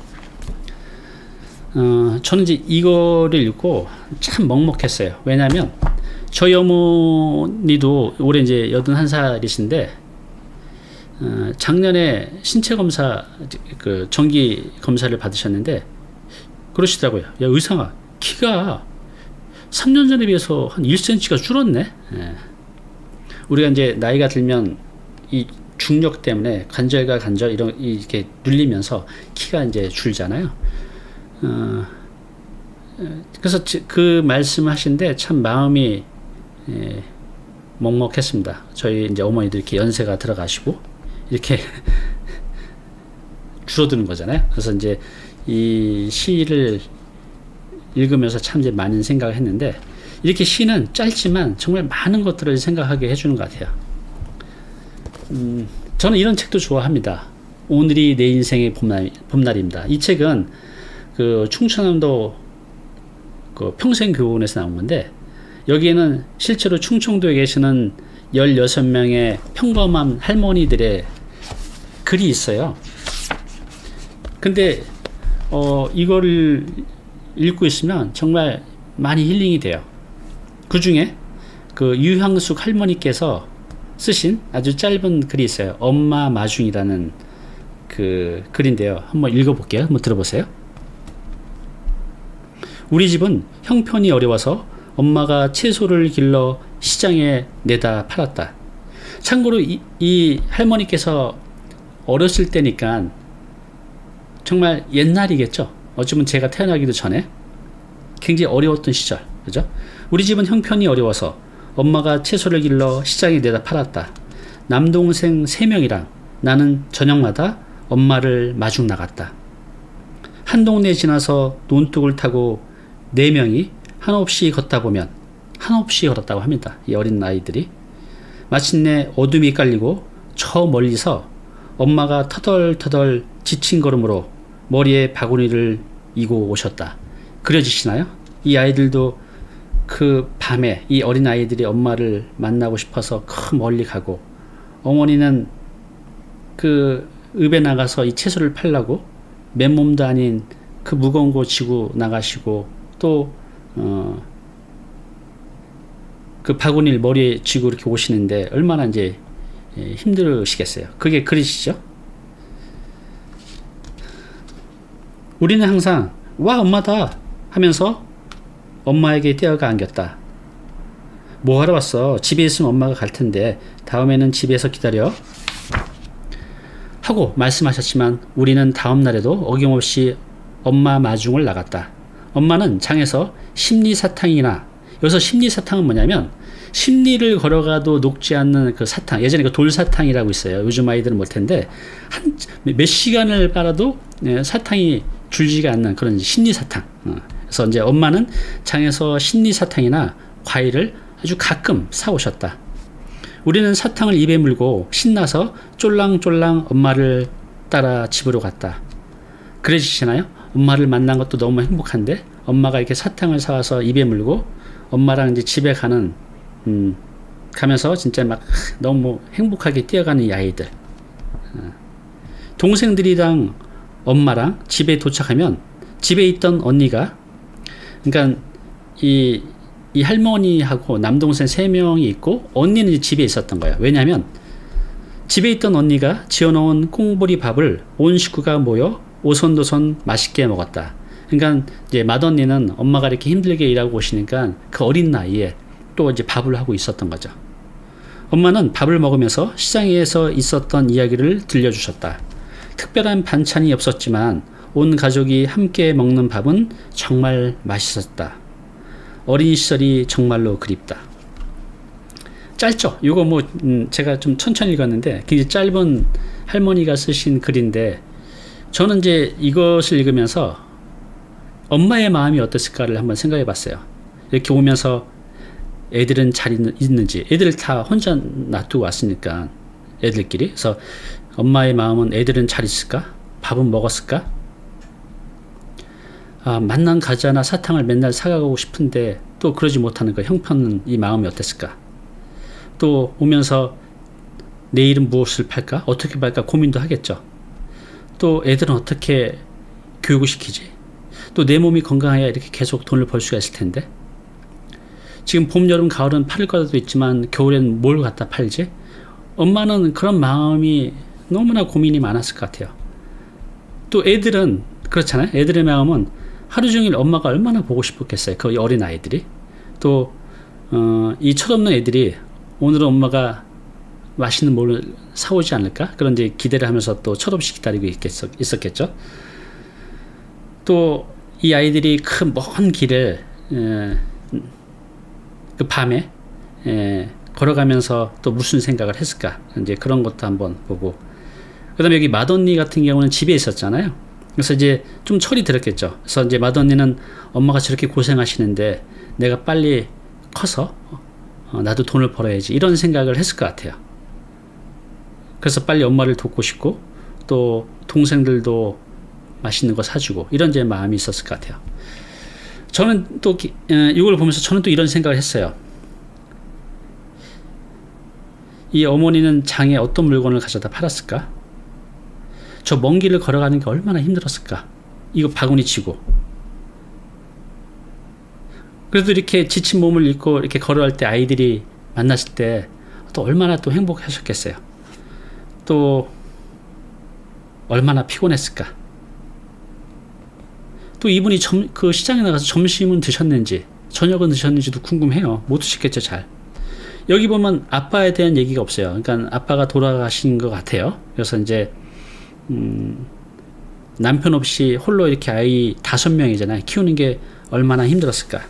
S1: 저는 이제 이거를 읽고 참 먹먹했어요. 왜냐하면 저희 어머니도 올해 이제 81살이신데 작년에 신체 검사 그 정기 검사를 받으셨는데 그러시더라고요. 야 의상아 키가 3년 전에 비해서 한 1cm가 줄었네. 우리가 이제 나이가 들면 이 중력 때문에 관절과 관절 이렇게 눌리면서 키가 이제 줄잖아요. 그래서 그 말씀을 하신데 참 마음이 먹먹했습니다. 저희 이제 어머니도 이렇게 연세가 들어가시고 이렇게 줄어드는 거잖아요. 그래서 이제 이 시를 읽으면서 참 이제 많은 생각을 했는데 이렇게 시는 짧지만 정말 많은 것들을 생각하게 해주는 것 같아요. 저는 이런 책도 좋아합니다. 오늘이 내 인생의 봄날입니다. 이 책은 그 충청남도 그 평생교원에서 나온 건데 여기에는 실제로 충청도에 계시는 16명의 평범한 할머니들의 글이 있어요. 근데 이거를 읽고 있으면 정말 많이 힐링이 돼요. 그 중에 그 유향숙 할머니께서 쓰신 아주 짧은 글이 있어요. 엄마 마중이라는 그 글인데요. 한번 읽어볼게요. 한번 들어보세요. 우리 집은 형편이 어려워서 엄마가 채소를 길러 시장에 내다 팔았다. 참고로 이 할머니께서 어렸을 때니까 정말 옛날이겠죠. 어쩌면 제가 태어나기도 전에 굉장히 어려웠던 시절, 그죠? 우리 집은 형편이 어려워서 엄마가 채소를 길러 시장에 내다 팔았다. 남동생 3명이랑 나는 저녁마다 엄마를 마중 나갔다. 한 동네 지나서 논둑을 타고 4명이 한없이 걷다 보면 한없이 걸었다고 합니다. 이 어린 아이들이. 마침내 어둠이 깔리고 저 멀리서 엄마가 터덜터덜 지친 걸음으로 머리에 바구니를 이고 오셨다. 그려지시나요? 이 아이들도 그 밤에 이 어린 아이들이 엄마를 만나고 싶어서 큰 멀리 가고, 어머니는 그 읍에 나가서 이 채소를 팔라고 맨몸도 아닌 그 무거운 거 지고 나가시고, 또 그 바구니를 머리에 쥐고 이렇게 오시는데 얼마나 이제 힘들으시겠어요. 그게 그리시죠? 우리는 항상 와 엄마다 하면서 엄마에게 뛰어가 안겼다. 뭐하러 왔어? 집에 있으면 엄마가 갈 텐데 다음에는 집에서 기다려 하고 말씀하셨지만, 우리는 다음 날에도 어김없이 엄마 마중을 나갔다. 엄마는 장에서 심리사탕이나, 여기서 심리사탕은 뭐냐면 심리를 걸어가도 녹지 않는 그 사탕, 예전에 그 돌사탕이라고 있어요. 요즘 아이들은 못 텐데 몇 시간을 빨아도 사탕이 줄지가 않는 그런 심리사탕. 그래서 이제 엄마는 장에서 심리사탕이나 과일을 아주 가끔 사오셨다. 우리는 사탕을 입에 물고 신나서 쫄랑쫄랑 엄마를 따라 집으로 갔다. 그러시나요? 엄마를 만난 것도 너무 행복한데 엄마가 이렇게 사탕을 사와서 입에 물고 엄마랑 이제 집에 가면서 진짜 막 너무 행복하게 뛰어가는 이 아이들. 동생들이랑 엄마랑 집에 도착하면 집에 있던 언니가, 그러니까 이 할머니하고 남동생 3명이 있고 언니는 집에 있었던 거예요. 왜냐하면 집에 있던 언니가 지어놓은 꽁보리 밥을 온 식구가 모여 오손도손 맛있게 먹었다. 그러니까 이제 맏언니는 엄마가 이렇게 힘들게 일하고 오시니까 그 어린 나이에 또 이제 밥을 하고 있었던 거죠. 엄마는 밥을 먹으면서 시장에서 있었던 이야기를 들려주셨다. 특별한 반찬이 없었지만 온 가족이 함께 먹는 밥은 정말 맛있었다. 어린 시절이 정말로 그립다. 짧죠? 이거 뭐 제가 좀 천천히 읽었는데 굉장히 짧은 할머니가 쓰신 글인데, 저는 이제 이것을 읽으면서 엄마의 마음이 어땠을까를 한번 생각해 봤어요. 이렇게 오면서 애들은 잘 있는지, 애들을 다 혼자 놔두고 왔으니까 애들끼리. 그래서 엄마의 마음은 애들은 잘 있을까? 밥은 먹었을까? 만난 과자나 사탕을 맨날 사가고 싶은데 또 그러지 못하는 거 형편은 이 마음이 어땠을까? 또 오면서 내일은 무엇을 팔까? 어떻게 팔까? 고민도 하겠죠. 또 애들은 어떻게 교육을 시키지? 또 내 몸이 건강해야 이렇게 계속 돈을 벌 수가 있을 텐데, 지금 봄, 여름, 가을은 팔을 거라도 있지만 겨울엔 뭘 갖다 팔지? 엄마는 그런 마음이 너무나 고민이 많았을 것 같아요. 또 애들은 그렇잖아요. 애들의 마음은 하루 종일 엄마가 얼마나 보고 싶었겠어요. 그 어린 아이들이. 또 이 철없는 애들이 오늘은 엄마가 맛있는 뭘 사오지 않을까? 그런 이제 기대를 하면서 또 철없이 기다리고 있었겠죠. 또 이 아이들이 그 먼 길을 그 밤에 걸어가면서 또 무슨 생각을 했을까? 이제 그런 것도 한번 보고, 그다음에 여기 맏언니 같은 경우는 집에 있었잖아요. 그래서 이제 좀 철이 들었겠죠. 그래서 이제 맏언니는 엄마가 저렇게 고생하시는데 내가 빨리 커서 나도 돈을 벌어야지, 이런 생각을 했을 것 같아요. 그래서 빨리 엄마를 돕고 싶고 또 동생들도 맛있는 거 사주고, 이런 제 마음이 있었을 것 같아요. 저는 또 이걸 보면서 저는 또 이런 생각을 했어요. 이 어머니는 장에 어떤 물건을 가져다 팔았을까? 저 먼 길을 걸어가는 게 얼마나 힘들었을까? 이거 바구니 치고. 그래도 이렇게 지친 몸을 잃고 이렇게 걸어갈 때 아이들이 만났을 때 또 얼마나 또 행복하셨겠어요. 또 얼마나 피곤했을까? 또 이분이 그 시장에 나가서 점심은 드셨는지 저녁은 드셨는지도 궁금해요. 못 드셨겠죠, 잘. 여기 보면 아빠에 대한 얘기가 없어요. 그러니까 아빠가 돌아가신 것 같아요. 그래서 이제 남편 없이 홀로 이렇게 아이 5명이잖아요. 키우는 게 얼마나 힘들었을까.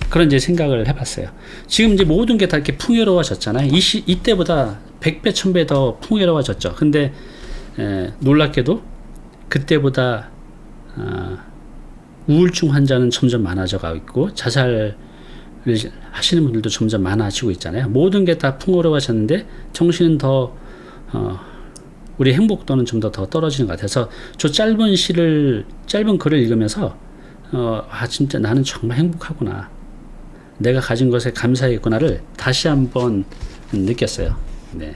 S1: 그런 이제 생각을 해봤어요. 지금 이제 모든 게 다 이렇게 풍요로워졌잖아요. 이때보다 100배, 1000배 더 풍요로워졌죠. 근데 놀랍게도 그때보다 우울증 환자는 점점 많아져 가고 있고 자살을 하시는 분들도 점점 많아지고 있잖아요. 모든 게 다 풍요로워졌는데 정신은 더 우리 행복도는 좀 더 떨어지는 것 같아서 저 짧은 글을 읽으면서 진짜 나는 정말 행복하구나, 내가 가진 것에 감사했구나를 다시 한번 느꼈어요. 네.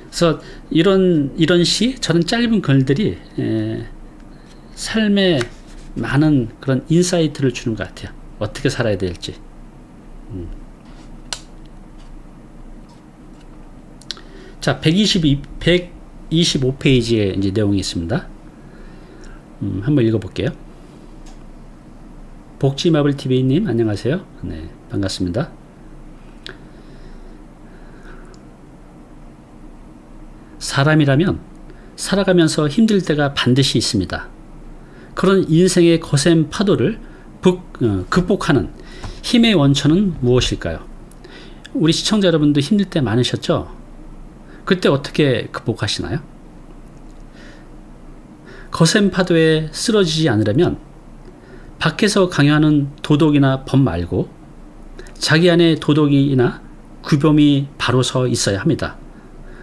S1: 그래서 이런 시, 저는 짧은 글들이 삶에 많은 그런 인사이트를 주는 것 같아요. 어떻게 살아야 될지. 자, 125페이지에 이제 내용이 있습니다. 한번 읽어볼게요. 복지마블TV님, 안녕하세요. 네, 반갑습니다. 사람이라면 살아가면서 힘들 때가 반드시 있습니다. 그런 인생의 거센 파도를 극복하는 힘의 원천은 무엇일까요? 우리 시청자 여러분도 힘들 때 많으셨죠? 그때 어떻게 극복하시나요? 거센 파도에 쓰러지지 않으려면 밖에서 강요하는 도덕이나 법 말고 자기 안에 도덕이나 규범이 바로 서 있어야 합니다.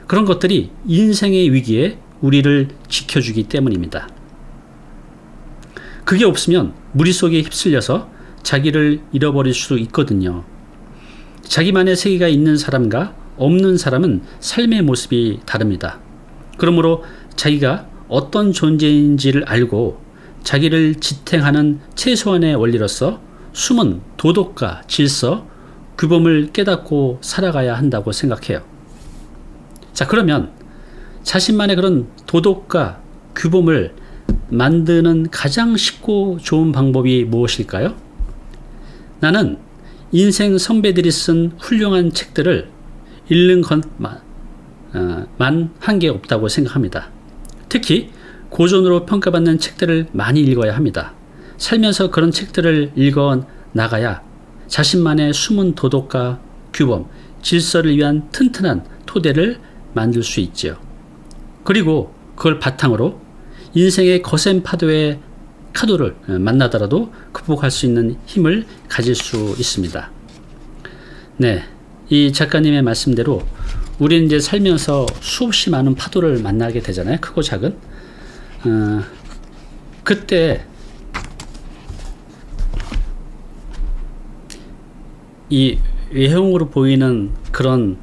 S1: 그런 것들이 인생의 위기에 우리를 지켜주기 때문입니다. 그게 없으면 무리 속에 휩쓸려서 자기를 잃어버릴 수 있거든요. 자기만의 세계가 있는 사람과 없는 사람은 삶의 모습이 다릅니다. 그러므로 자기가 어떤 존재인지를 알고 자기를 지탱하는 최소한의 원리로서 숨은 도덕과 질서, 규범을 깨닫고 살아가야 한다고 생각해요. 자, 그러면 자신만의 그런 도덕과 규범을 만드는 가장 쉽고 좋은 방법이 무엇일까요? 나는 인생 선배들이 쓴 훌륭한 책들을 읽는 것만 한 게 없다고 생각합니다. 특히 고전으로 평가받는 책들을 많이 읽어야 합니다. 살면서 그런 책들을 읽어 나가야 자신만의 숨은 도덕과 규범, 질서를 위한 튼튼한 토대를 만들 수 있지요. 그리고 그걸 바탕으로 인생의 거센 파도의 파도를 만나더라도 극복할 수 있는 힘을 가질 수 있습니다. 네, 이 작가님의 말씀대로 우리는 이제 살면서 수없이 많은 파도를 만나게 되잖아요. 크고 작은. 그때 이 외형으로 보이는 그런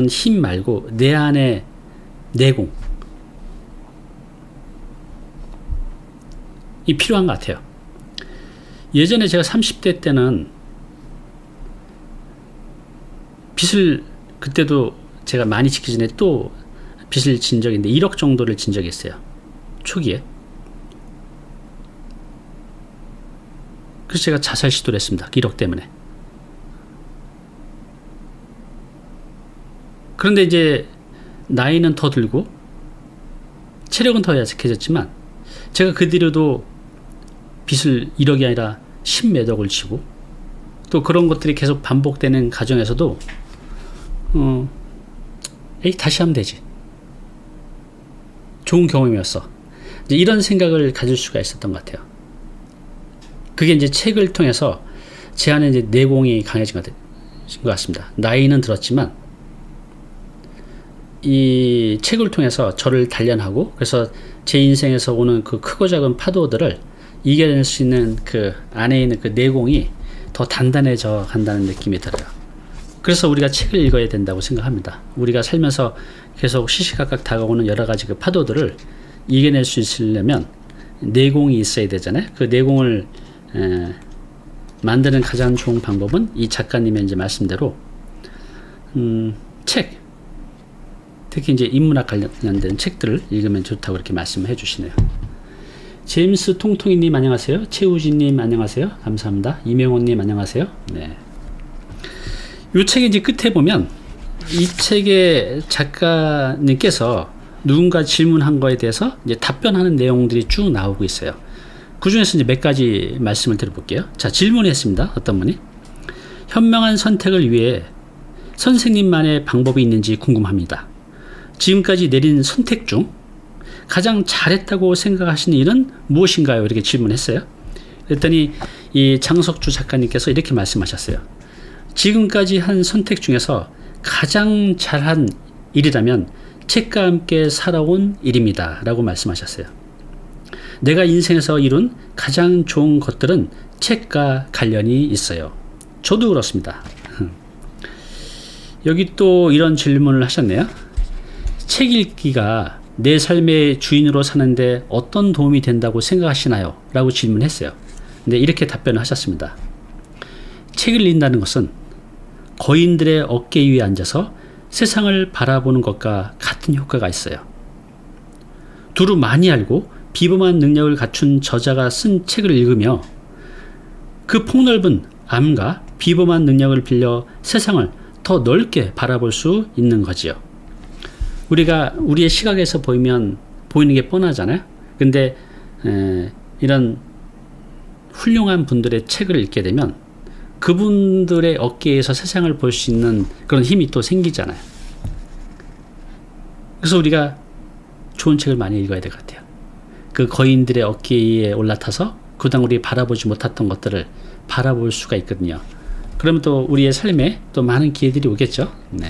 S1: 힘 말고 내 안의 내공, 이 필요한 것 같아요. 예전에 제가 30대 때는 빚을, 그때도 제가 많이 지기 전에 또 빚을 진 적이 있는데 1억 정도를 진 적이 있어요. 초기에. 그래서 제가 자살 시도를 했습니다. 1억 때문에. 그런데 이제 나이는 더 들고 체력은 더 약해졌지만 제가 그 뒤로도 빚을 1억이 아니라 10몇 억을 지고 또 그런 것들이 계속 반복되는 과정에서도 다시 하면 되지. 좋은 경험이었어. 이제 이런 생각을 가질 수가 있었던 것 같아요. 그게 이제 책을 통해서 제 안에 이제 내공이 강해진 것 같습니다. 나이는 들었지만 이 책을 통해서 저를 단련하고 그래서 제 인생에서 오는 그 크고 작은 파도들을 이겨낼 수 있는 그 안에 있는 그 내공이 더 단단해져 간다는 느낌이 들어요. 그래서 우리가 책을 읽어야 된다고 생각합니다. 우리가 살면서 계속 시시각각 다가오는 여러 가지 그 파도들을 이겨낼 수 있으려면 내공이 있어야 되잖아요. 그 내공을 만드는 가장 좋은 방법은 이 작가님의 이제 말씀대로 책, 특히 이제 인문학 관련된 책들을 읽으면 좋다고 이렇게 말씀해 주시네요. 제임스 통통이님 안녕하세요. 최우진님 안녕하세요. 감사합니다. 이명호님 안녕하세요. 네. 이 책의 이제 끝에 보면 이 책의 작가님께서 누군가 질문한 거에 대해서 이제 답변하는 내용들이 쭉 나오고 있어요. 그 중에서 이제 몇 가지 말씀을 드려볼게요. 자, 질문했습니다. 어떤 분이 현명한 선택을 위해 선생님만의 방법이 있는지 궁금합니다. 지금까지 내린 선택 중 가장 잘했다고 생각하시는 일은 무엇인가요? 이렇게 질문했어요. 그랬더니 이 장석주 작가님께서 이렇게 말씀하셨어요. 지금까지 한 선택 중에서 가장 잘한 일이라면 책과 함께 살아온 일입니다 라고 말씀하셨어요. 내가 인생에서 이룬 가장 좋은 것들은 책과 관련이 있어요. 저도 그렇습니다. 여기 또 이런 질문을 하셨네요. 책 읽기가 내 삶의 주인으로 사는데 어떤 도움이 된다고 생각하시나요? 라고 질문했어요. 근데 이렇게 답변을 하셨습니다. 책을 읽는다는 것은 거인들의 어깨 위에 앉아서 세상을 바라보는 것과 같은 효과가 있어요. 두루 많이 알고 비범한 능력을 갖춘 저자가 쓴 책을 읽으며 그 폭넓은 암과 비범한 능력을 빌려 세상을 더 넓게 바라볼 수 있는 거지요. 우리가 우리의 시각에서 보이는 게 뻔하잖아요. 근데 이런 훌륭한 분들의 책을 읽게 되면 그분들의 어깨에서 세상을 볼 수 있는 그런 힘이 또 생기잖아요. 그래서 우리가 좋은 책을 많이 읽어야 될 것 같아요. 그 거인들의 어깨에 올라타서 그동안 우리 바라보지 못했던 것들을 바라볼 수가 있거든요. 그러면 또 우리의 삶에 또 많은 기회들이 오겠죠. 네.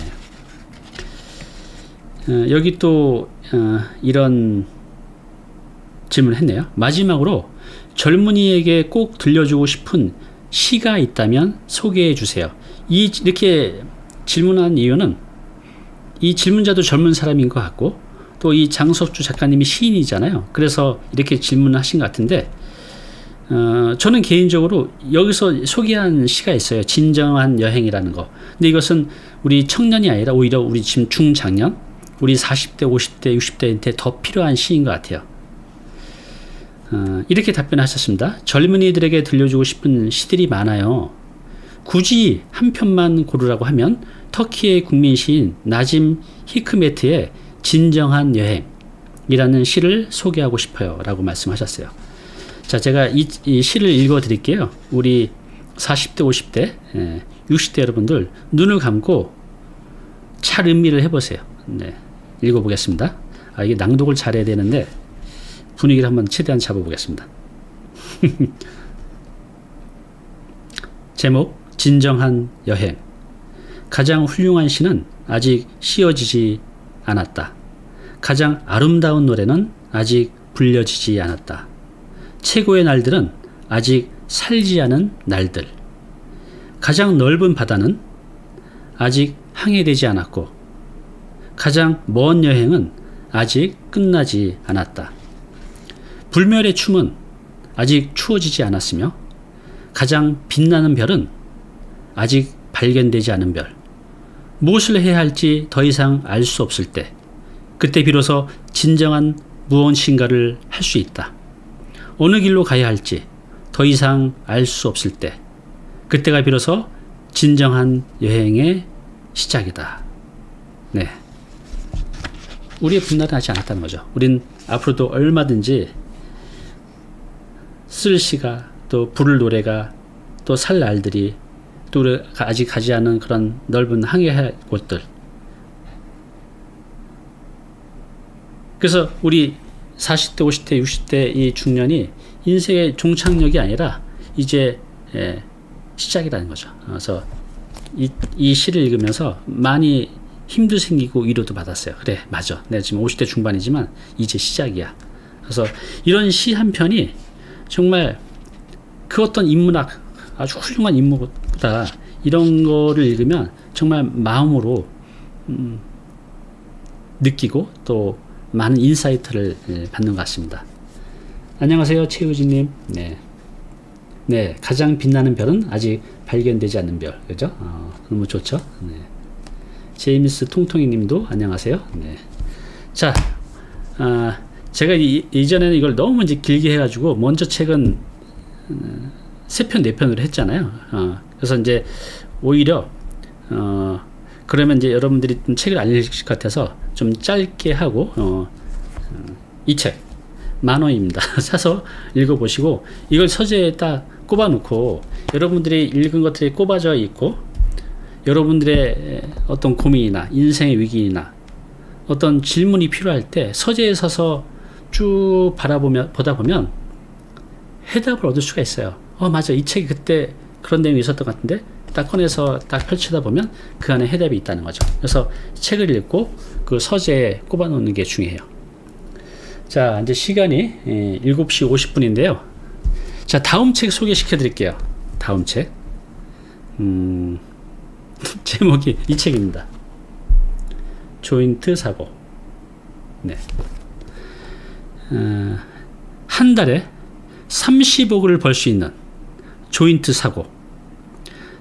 S1: 여기 또 이런 질문을 했네요. 마지막으로 젊은이에게 꼭 들려주고 싶은 시가 있다면 소개해 주세요. 이렇게 질문한 이유는 이 질문자도 젊은 사람인 것 같고 또 이 장석주 작가님이 시인이잖아요. 그래서 이렇게 질문을 하신 것 같은데 저는 개인적으로 여기서 소개한 시가 있어요. 진정한 여행이라는 거. 근데 이것은 우리 청년이 아니라 오히려 우리 지금 중장년, 우리 40대, 50대, 60대한테 더 필요한 시인 것 같아요. 이렇게 답변하셨습니다. 젊은이들에게 들려주고 싶은 시들이 많아요. 굳이 한 편만 고르라고 하면 터키의 국민 시인 나짐 히크메트의 진정한 여행이라는 시를 소개하고 싶어요 라고 말씀하셨어요. 자, 제가 이 시를 읽어 드릴게요. 우리 40대, 50대, 60대 여러분들 눈을 감고 잘 음미를 해보세요. 네, 읽어보겠습니다. 이게 낭독을 잘해야 되는데 분위기를 한번 최대한 잡아보겠습니다. 제목 진정한 여행. 가장 훌륭한 시는 아직 씌어지지 않았다. 가장 아름다운 노래는 아직 불려지지 않았다. 최고의 날들은 아직 살지 않은 날들. 가장 넓은 바다는 아직 항해되지 않았고 가장 먼 여행은 아직 끝나지 않았다. 불멸의 춤은 아직 추워지지 않았으며 가장 빛나는 별은 아직 발견되지 않은 별. 무엇을 해야 할지 더 이상 알 수 없을 때 그때 비로소 진정한 무엇인가를 할 수 있다. 어느 길로 가야 할지 더 이상 알 수 없을 때 그때가 비로소 진정한 여행의 시작이다. 네, 우리의 분날은 하지 않았다는 거죠. 우린 앞으로도 얼마든지 쓸 시가 또 부를 노래가 또 살 날들이 또 우리가 아직 가지 않은 그런 넓은 항해할 곳들. 그래서 우리 40대, 50대, 60대 이 중년이 인생의 종착역이 아니라 이제 시작이라는 거죠. 그래서 이 시를 읽으면서 많이 힘도 생기고 위로도 받았어요. 그래, 맞아. 내가 지금 50대 중반이지만 이제 시작이야. 그래서 이런 시 한 편이 정말 그 어떤 인문학, 아주 훌륭한 인문보다 이런 거를 읽으면 정말 마음으로 느끼고 또 많은 인사이트를 받는 것 같습니다. 안녕하세요, 최우진님. 네, 가장 빛나는 별은 아직 발견되지 않는 별, 그죠? 너무 좋죠? 네. 제임스 통통이님도 안녕하세요. 네. 자, 제가 이전에는 이걸 너무 이제 길게 해가지고 먼저 책은 3편, 4편으로 했잖아요. 그래서 이제 오히려 그러면 이제 여러분들이 책을 안 읽으실 것 같아서 좀 짧게 하고 이 책 10,000원입니다. 사서 읽어보시고 이걸 서재에 딱 꼽아놓고 여러분들이 읽은 것들이 꼽아져 있고 여러분들의 어떤 고민이나 인생의 위기나 어떤 질문이 필요할 때 서재에 서서 쭉 보다 보면 해답을 얻을 수가 있어요. 맞아. 이 책이 그때 그런 내용이 있었던 것 같은데 딱 꺼내서 딱 펼치다 보면 그 안에 해답이 있다는 거죠. 그래서 책을 읽고 그 서재에 꼽아 놓는 게 중요해요. 자, 이제 시간이 7시 50분인데요. 자, 다음 책 소개시켜 드릴게요. 다음 책. 제목이 이 책입니다. 조인트 사고. 네. 한 달에 30억을 벌 수 있는 조인트 사고.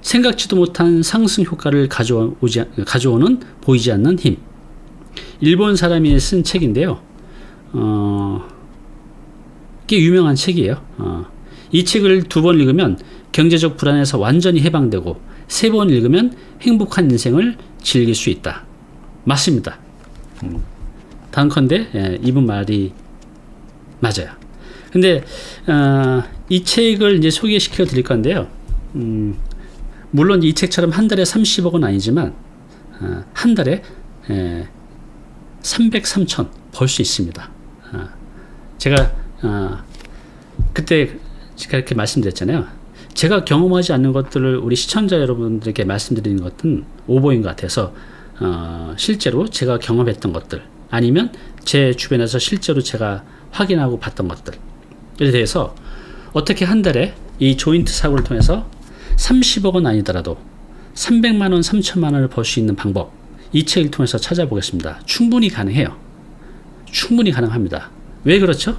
S1: 생각지도 못한 상승 효과를 가져오는 보이지 않는 힘. 일본 사람이 쓴 책인데요. 꽤 유명한 책이에요. 이 책을 2번 읽으면 경제적 불안에서 완전히 해방되고 3번 읽으면 행복한 인생을 즐길 수 있다. 맞습니다. 단컨대 이분 말이 맞아요. 근데 이 책을 이제 소개시켜 드릴 건데요. 물론 이 책처럼 한 달에 30억은 아니지만 한 달에 303천 벌 수 있습니다. 제가 그때 제가 이렇게 말씀드렸잖아요. 제가 경험하지 않는 것들을 우리 시청자 여러분들에게 말씀드리는 것은 오보인 것 같아서 실제로 제가 경험했던 것들 아니면 제 주변에서 실제로 제가 확인하고 봤던 것들에 대해서 어떻게 한 달에 이 조인트 사고를 통해서 30억은 아니더라도 300만원, 3천만원을 벌 수 있는 방법, 이 책을 통해서 찾아보겠습니다. 충분히 가능해요. 충분히 가능합니다. 왜 그렇죠?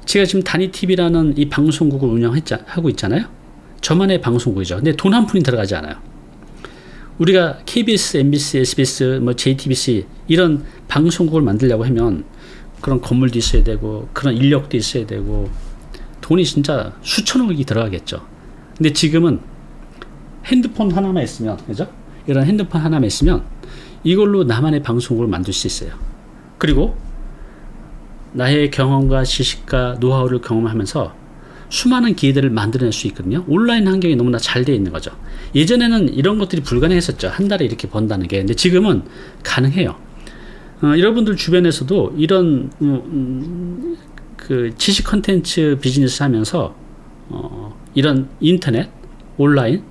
S1: 제가 지금 다니TV라는 이 방송국을 운영하고 있잖아요. 저만의 방송국이죠. 근데 돈 한 푼이 들어가지 않아요. 우리가 KBS, MBC, SBS, JTBC 이런 방송국을 만들려고 하면 그런 건물도 있어야 되고 그런 인력도 있어야 되고 돈이 진짜 수천억이 들어가겠죠. 근데 지금은 핸드폰 하나만 있으면, 그죠? 이런 핸드폰 하나만 있으면 이걸로 나만의 방송국을 만들 수 있어요. 그리고 나의 경험과 지식과 노하우를 경험하면서 수많은 기회들을 만들어낼 수 있거든요. 온라인 환경이 너무나 잘 되어 있는 거죠. 예전에는 이런 것들이 불가능했었죠. 한 달에 이렇게 번다는 게. 근데 지금은 가능해요. 여러분들 주변에서도 이런 그 지식 컨텐츠 비즈니스 하면서 이런 인터넷, 온라인을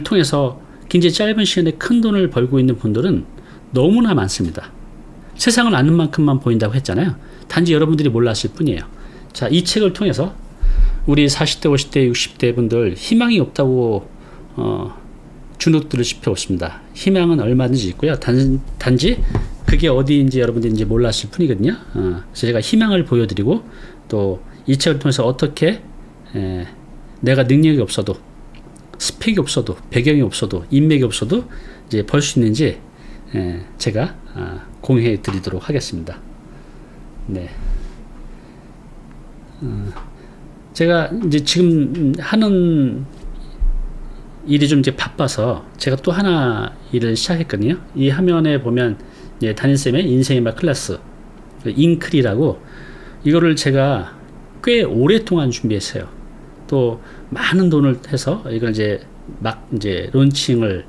S1: 통해서 굉장히 짧은 시간에 큰 돈을 벌고 있는 분들은 너무나 많습니다. 세상을 아는 만큼만 보인다고 했잖아요. 단지 여러분들이 몰랐을 뿐이에요. 자, 이 책을 통해서 우리 40대, 50대, 60대 분들 희망이 없다고 주눅들을 짚어봤습니다. 희망은 얼마든지 있고요. 단지 그게 어디인지 여러분들이 몰랐을 뿐이거든요. 그래서 제가 희망을 보여드리고 또 이 책을 통해서 어떻게 내가 능력이 없어도 스펙이 없어도 배경이 없어도 인맥이 없어도 이제 벌 수 있는지 제가 공유해 드리도록 하겠습니다. 네. 제가 이제 지금 하는 일이 좀 이제 바빠서 제가 또 하나 일을 시작했거든요. 이 화면에 보면 담임쌤의 인생의 맛 클래스 인클이라고 이거를 제가 꽤 오랫동안 준비했어요. 또 많은 돈을 해서 이걸 이제 막 이제 론칭을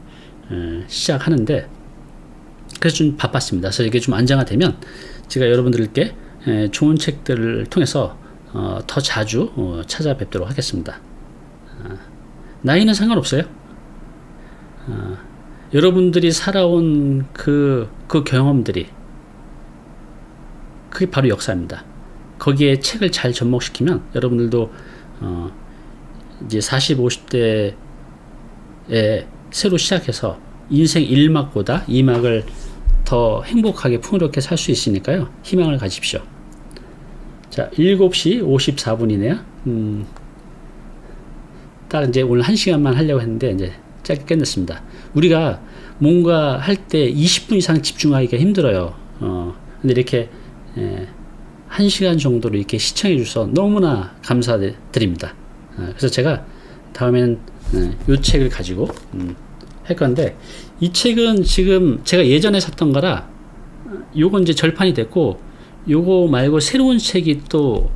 S1: 시작하는데 그래서 좀 바빴습니다. 그래서 이게 좀 안정화되면 제가 여러분들께 좋은 책들을 통해서 더 자주 찾아뵙도록 하겠습니다. 나이는 상관없어요. 여러분들이 살아온 그 경험들이 그게 바로 역사입니다. 거기에 책을 잘 접목시키면 여러분들도 이제 40, 50대에 새로 시작해서 인생 1막보다 2막을 더 행복하게 풍요롭게 살 수 있으니까요. 희망을 가집시오. 자, 7시 54분이네요. 딱 이제 오늘 1시간만 하려고 했는데 이제 짧게 끝냈습니다. 우리가 뭔가 할 때 20분 이상 집중하기가 힘들어요. 근데 이렇게 1시간 정도로 이렇게 시청해 주셔서 너무나 감사드립니다. 그래서 제가 다음에는 이 책을 가지고 할 건데 이 책은 지금 제가 예전에 샀던 거라 요건 이제 절판이 됐고 요거 말고 새로운 책이 또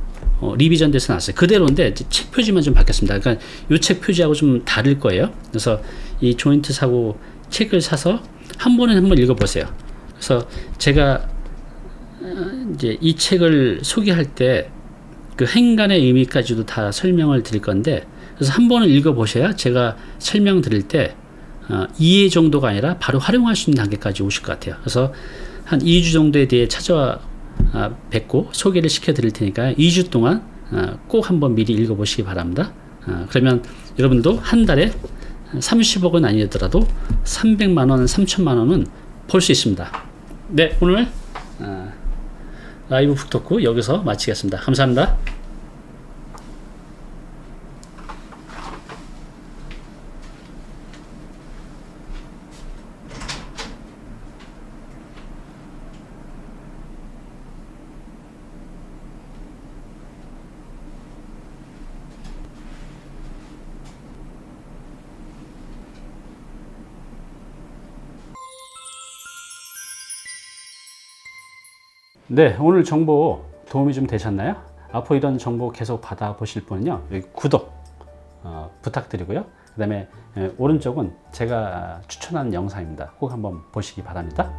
S1: 리비전 돼서 나왔어요. 그대로인데 책 표지만 좀 바뀌었습니다. 그러니까 요 책 표지하고 좀 다를 거예요. 그래서 이 조인트 사고 책을 사서 한 번은 한번 읽어보세요. 그래서 제가 이제 이 책을 소개할 때 그 행간의 의미까지도 다 설명을 드릴 건데, 그래서 한 번은 읽어보셔야 제가 설명드릴 때 이해 정도가 아니라 바로 활용할 수 있는 단계까지 오실 것 같아요. 그래서 한 2주 정도에 대해 찾아와 뵙고 소개를 시켜드릴 테니까 2주 동안 꼭 한번 미리 읽어보시기 바랍니다. 그러면 여러분도 한 달에 30억은 아니더라도 300만원, 3천만원은 벌 수 있습니다. 네, 오늘 라이브 북토크 여기서 마치겠습니다. 감사합니다. 네, 오늘 정보 도움이 좀 되셨나요? 앞으로 이런 정보 계속 받아보실 분은요, 여기 구독 부탁드리고요. 그 다음에 오른쪽은 제가 추천하는 영상입니다. 꼭 한번 보시기 바랍니다.